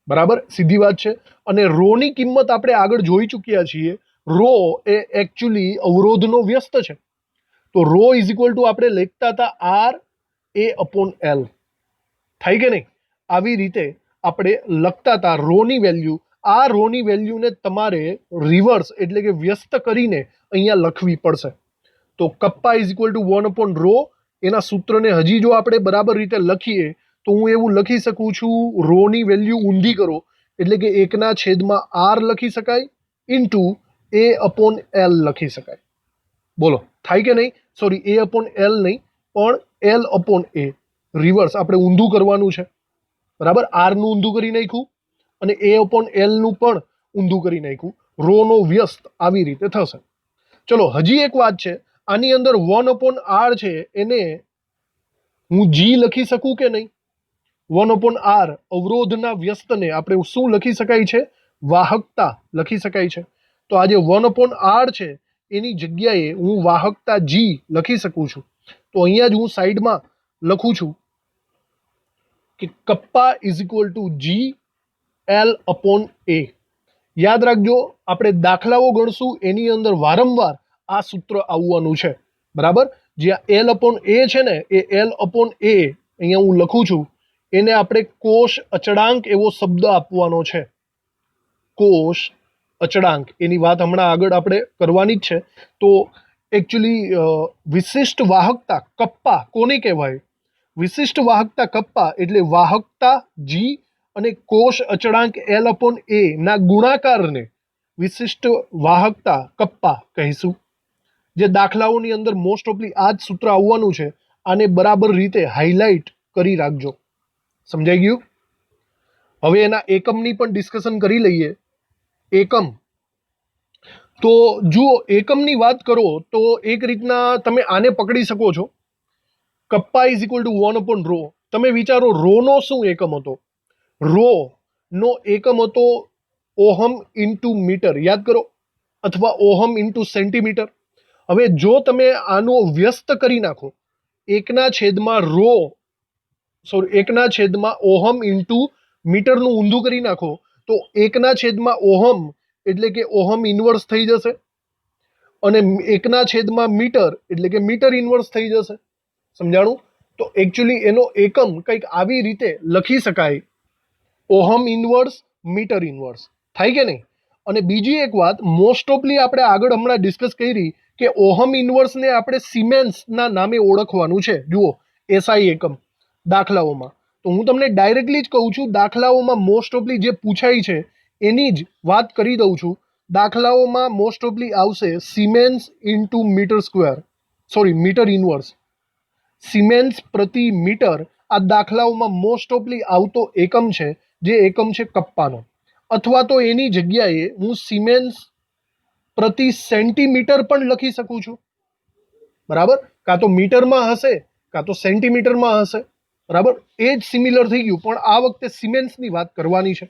S1: બરાબર, સીધી વાત છે. અને રો ની કિંમત આપણે આગળ જોઈ ચૂક્યા છીએ. રો એ એકચ્યુઅલી અવરોધનો વ્યસ્ત છે. તો રો ઇઝ ઇક્વલ ટુ આપણે લખતા હતા RA/L. થાય કે નહીં? આવી રીતે આપણે લખતા હતા રોની વેલ્યુ. આ રોની વેલ્યુને તમારે રિવર્સ એટલે કે વ્યસ્ત કરીને અહીંયા લખવી પડશે. તો કપ્પા ઇઝ ઇક્વલ ટુ 1/ρ. એના સૂત્રને હજી જો આપણે બરાબર રીતે લખીએ તો હું એવું લખી શકું છું, રોની વેલ્યુ ઊંધી કરો એટલે કે 1/r લખી શકાય ઇન્ટુ A/L લખી શકાય. બોલો થાય કે નહીં? સોરી, A/L નહીં પણ L/A. રિવર્સ આપણે ઊંધું કરવાનું છે. બરાબર, આર નું ઊંધું કરી નાખ્યું અને A/L નું પણ ઊંધું કરી નાખ્યું. રો નો વ્યસ્ત આવી રીતે થશે. ચલો, હજી એક વાત છે. આની અંદર 1/r છે એને હું જી લખી શકું કે નહીં? 1/r અવરોધના વ્યસ્તને આપણે શું લખી શકાય છે? વાહકતા લખી શકાય છે. તો આ જે 1/r છે એની જગ્યાએ હું વાહકતા જી લખી શકું છું. તો અહીંયા જ હું સાઈડમાં લખું છું કે kappa is equal two GL/A. યાદ રાખજો, આપણે દાખલાઓ ગણશું એની અંદર વારંવાર આ સૂત્ર આવવાનું છે. બરાબર, જ્યાં L/A છે ને એ L/A અહીંયા હું લખું છું, એને આપણે કોષ અચળાંક એવો શબ્દ આપવાનો છે. કોષ અચળાંક, એની વાત હમણાં આગળ આપણે કરવાની જ છે. તો એકચ્યુઅલી વિશિષ્ટ વાહકતા કપ્પા કોને કહેવાય? વિશિષ્ટ વાહકતા કપ્પા એટલે વાહકતા જી અને કોષ અચળાંક L/A ના ગુણાકારને વિશિષ્ટ વાહકતા કપ્પા કહીશું. જે દાખલાઓની અંદર મોસ્ટ ઓફલી આ જ સૂત્ર આવવાનું છે. આને બરાબર રીતે હાઇલાઇટ કરી રાખજો. સમજાઈ ગયું? હવે એના એકમની પણ ડિસ્કશન કરી લઈએ. એકમ, તો જુઓ એકમની વાત કરો તો એક રીતના તમે આને પકડી શકો છો. Kappa is equal to 1/ρ. તમે વિચારો રો નો શું એકમ હતો? રો નો એકમ હતો ઓહમ ઇન્ટુ મીટર. યાદ કરો, અથવા ઓહમ ઇન્ટુ સેન્ટીમીટર. હવે જો તમે આનો વ્યસ્ત કરી નાખો 1/ρ ઓહમ ઇન્ટુ મીટરનું ઊંધું કરી નાખો તો 1/ઓહમ એટલે કે ઓહમ ઇન્વર્સ થઈ જશે અને 1/મીટર એટલે કે મીટર ઇન્વર્સ થઈ જશે. સમજાણું? તો એકચ્યુઅલી એનો એકમ કંઈક આવી રીતે લખી શકાય, ઓહમ ઇન્વર્સ મીટર ઇન્વર્સ. થાય કે નહીં? અને બીજી એક વાત મોસ્ટ ઓફલી આપણે આગળ હમણાં ડિસ્કસ કરી કે ઓહમ ઇન્વર્સને આપણે સિમેન્સના નામે ઓળખવાનું છે. જુઓ એસઆઈ એકમ દાખલાઓમાં. તો હું તમને ડાયરેક્ટલી જ કહું છું, દાખલાઓમાં મોસ્ટ ઓફલી જે પૂછાય છે એની જ વાત કરી દઉં છું. દાખલાઓમાં મોસ્ટ ઓફલી આવશે siemens into metre square, sorry metre inverse. Siemens પ્રતિ મીટર આ દાખલાઓમાં મોસ્ટ ઓફલી આવતો એકમ છે, જે એકમ છે કપ્પાનો. અથવા તો એની જગ્યાએ હું સિમેન્સ પ્રતિ સેન્ટીમીટર પણ લખી શકું છું. બરાબર, કાં તો મીટરમાં હશે કાં તો સેન્ટીમીટરમાં હશે. બરાબર, એ જ સિમિલર થઈ ગયું, પણ આ વખતે સિમેન્સની વાત કરવાની છે.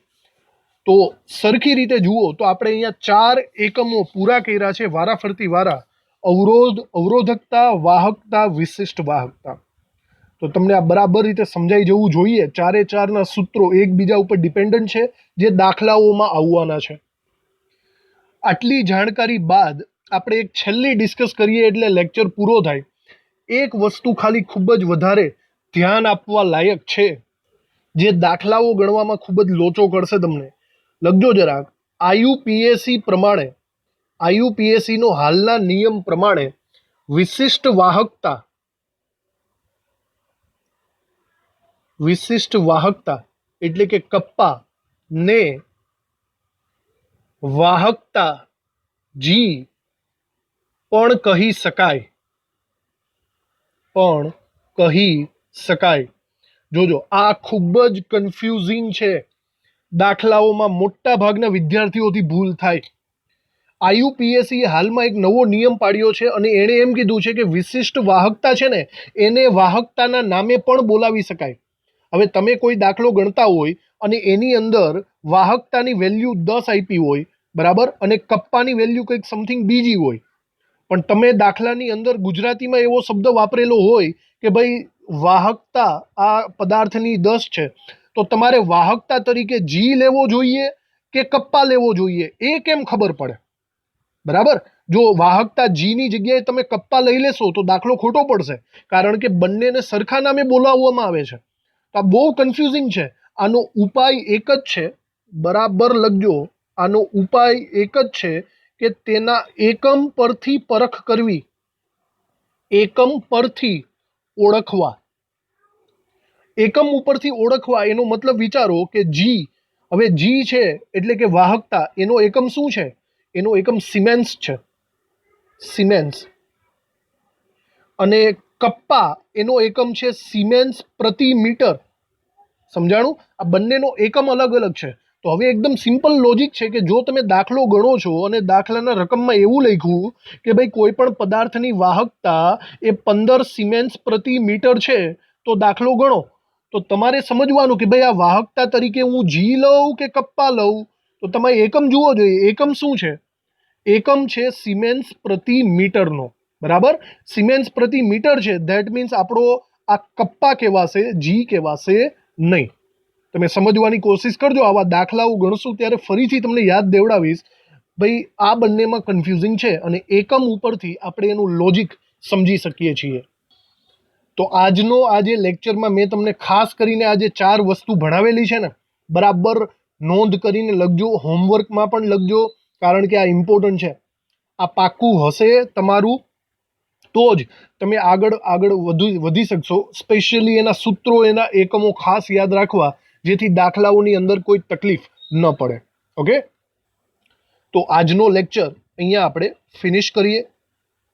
S1: તો સરખી રીતે જુઓ તો આપણે અહીંયા 4 એકમો પૂરા કર્યા છે વારાફરતી વારા. અવરોધ, અવરોધકતા, વાહકતા, વિશિષ્ટ વાહકતા. તો તમને આ બરાબર રીતે સમજાઈ જવું જોઈએ. 4 સૂત્રો એકબીજા ઉપર ડિપેન્ડન્ટ છે, જે દાખલાઓમાં આવવાના છે. આટલી જાણકારી બાદ આપણે એક છેલ્લી ડિસ્કસ કરીએ એટલે લેક્ચર પૂરો થાય. એક વસ્તુ ખાલી ખૂબ જ વધારે ધ્યાન આપવા લાયક છે, જે દાખલાઓ ગણવામાં ખૂબ જ લોચો કરશે તમને. લખજો જરાક. આઈયુપીએસસી પ્રમાણે, આઈયુપીએસસી નો હાલના નિયમ પ્રમાણે વિશિષ્ટ વાહકતા, વિશિષ્ટ વાહકતા એટલે કે કપ્પા ને વાહકતા જી પણ કહી શકાય. જોજો આ ખૂબ જ કન્ફ્યુઝિંગ છે. દાખલાઓમાં મોટા ભાગના વિદ્યાર્થીઓથી ભૂલ થાય. IUPAC હાલમાં એક નવો નિયમ પાડ્યો છે અને એણે એમ કીધું છે કે વિશિષ્ટ વાહકતા છે ને એને વાહકતાના નામે પણ બોલાવી શકાય. હવે તમે કોઈ દાખલો ગણતા હોય અને એની અંદર વાહકતાની વેલ્યુ 10 આપી હોય, બરાબર, અને કપ્પાની વેલ્યુ કંઈક સમથિંગ બીજી હોય, પણ તમે દાખલાની અંદર ગુજરાતીમાં એવો શબ્દ વાપરેલો હોય કે ભાઈ વાહકતા આ પદાર્થની 10 છે, તો તમારે વાહકતા તરીકે જી લેવો જોઈએ કે કપ્પા લેવો જોઈએ એ કેમ ખબર પડે? બરાબર, જો વાહકતા જી ની જગ્યાએ તમે કપ્પા લઈ લેશો તો દાખલો ખોટો પડશે, કારણ કે બંનેને સરખા નામે બોલાવવામાં આવે છે. તો આ બહુ કન્ફ્યુઝિંગ છે. આનો ઉપાય એક જ છે, બરાબર લખજો. આનો ઉપાય એક જ છે કે તેના એકમ પરથી પરખ કરવી, એકમ પરથી ઓળખવા. એકમ ઉપરથી ઓળખવા એનો મતલબ વિચારો કે જી, હવે જી છે એટલે કે વાહકતા, એનો એકમ શું છે? એનો એકમ સિમેન્સ છે, સિમેન્સ. અને કપ્પા એનો એકમ છે સિમેન્સ પ્રતિ મીટર. સમજાણું? આ બંનેનો એકમ અલગ અલગ છે. તો હવે એકદમ સિમ્પલ લોજિક છે કે જો તમે દાખલો ગણો છો અને દાખલાના રકમમાં એવું લખ્યું કે ભાઈ કોઈ પણ પદાર્થની વાહકતા એ 15 સિમેન્સ પ્રતિ મીટર છે, તો દાખલો ગણો. તો તમારે સમજવાનું કે ભાઈ આ વાહકતા તરીકે હું જી લઉં કે કપ્પા લઉં, તો તમારે એકમ જુઓ જોઈએ. એકમ શું છે? એકમ છે સિમેન્સ પ્રતિ મીટરનો. બરાબર, સિમેન્સ પ્રતિ મીટર છે, ધેટ મીન્સ આપણો આ કપ્પા કહેવાશે, જી કહેવાશે નહીં. તમે સમજવાની કોશિશ કરજો. આવા દાખલાઓ ગણશું ત્યારે ફરીથી તમને યાદ દેવડાવીશ ભાઈ આ બંનેમાં કન્ફ્યુઝિંગ છે અને એકમ ઉપરથી આપણે એનું લોજિક સમજી શકીએ છીએ. તો આજનો આજે લેક્ચરમાં મેં તમને ખાસ કરીને આજે 4 વસ્તુ ભણાવેલી છે ને, બરાબર નોંધ કરીને લખજો, હોમવર્કમાં પણ લખજો, કારણ કે આ ઇમ્પોર્ટન્ટ છે. આ પાક્કું હશે તમારું તો જ તમે આગળ વધી શકશો. સ્પેશિયલી એના સૂત્રો, એના એકમો ખાસ યાદ રાખવા, જેથી દાખલાઓની અંદર કોઈ તકલીફ ન પડે. ઓકે, તો આજનો લેક્ચર અહીંયા આપણે ફિનિશ કરીએ.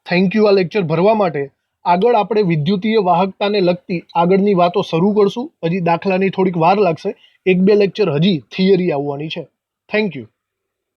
S1: થેન્ક યુ આ લેક્ચર ભરવા માટે. આગળ આપણે વિદ્યુતીય વાહકતાને લગતી આગળની વાતો શરૂ કરશું. હજી દાખલાની થોડીક વાર લાગશે, 1-2 લેક્ચર હજી થિયરી આવવાની છે. Thank you.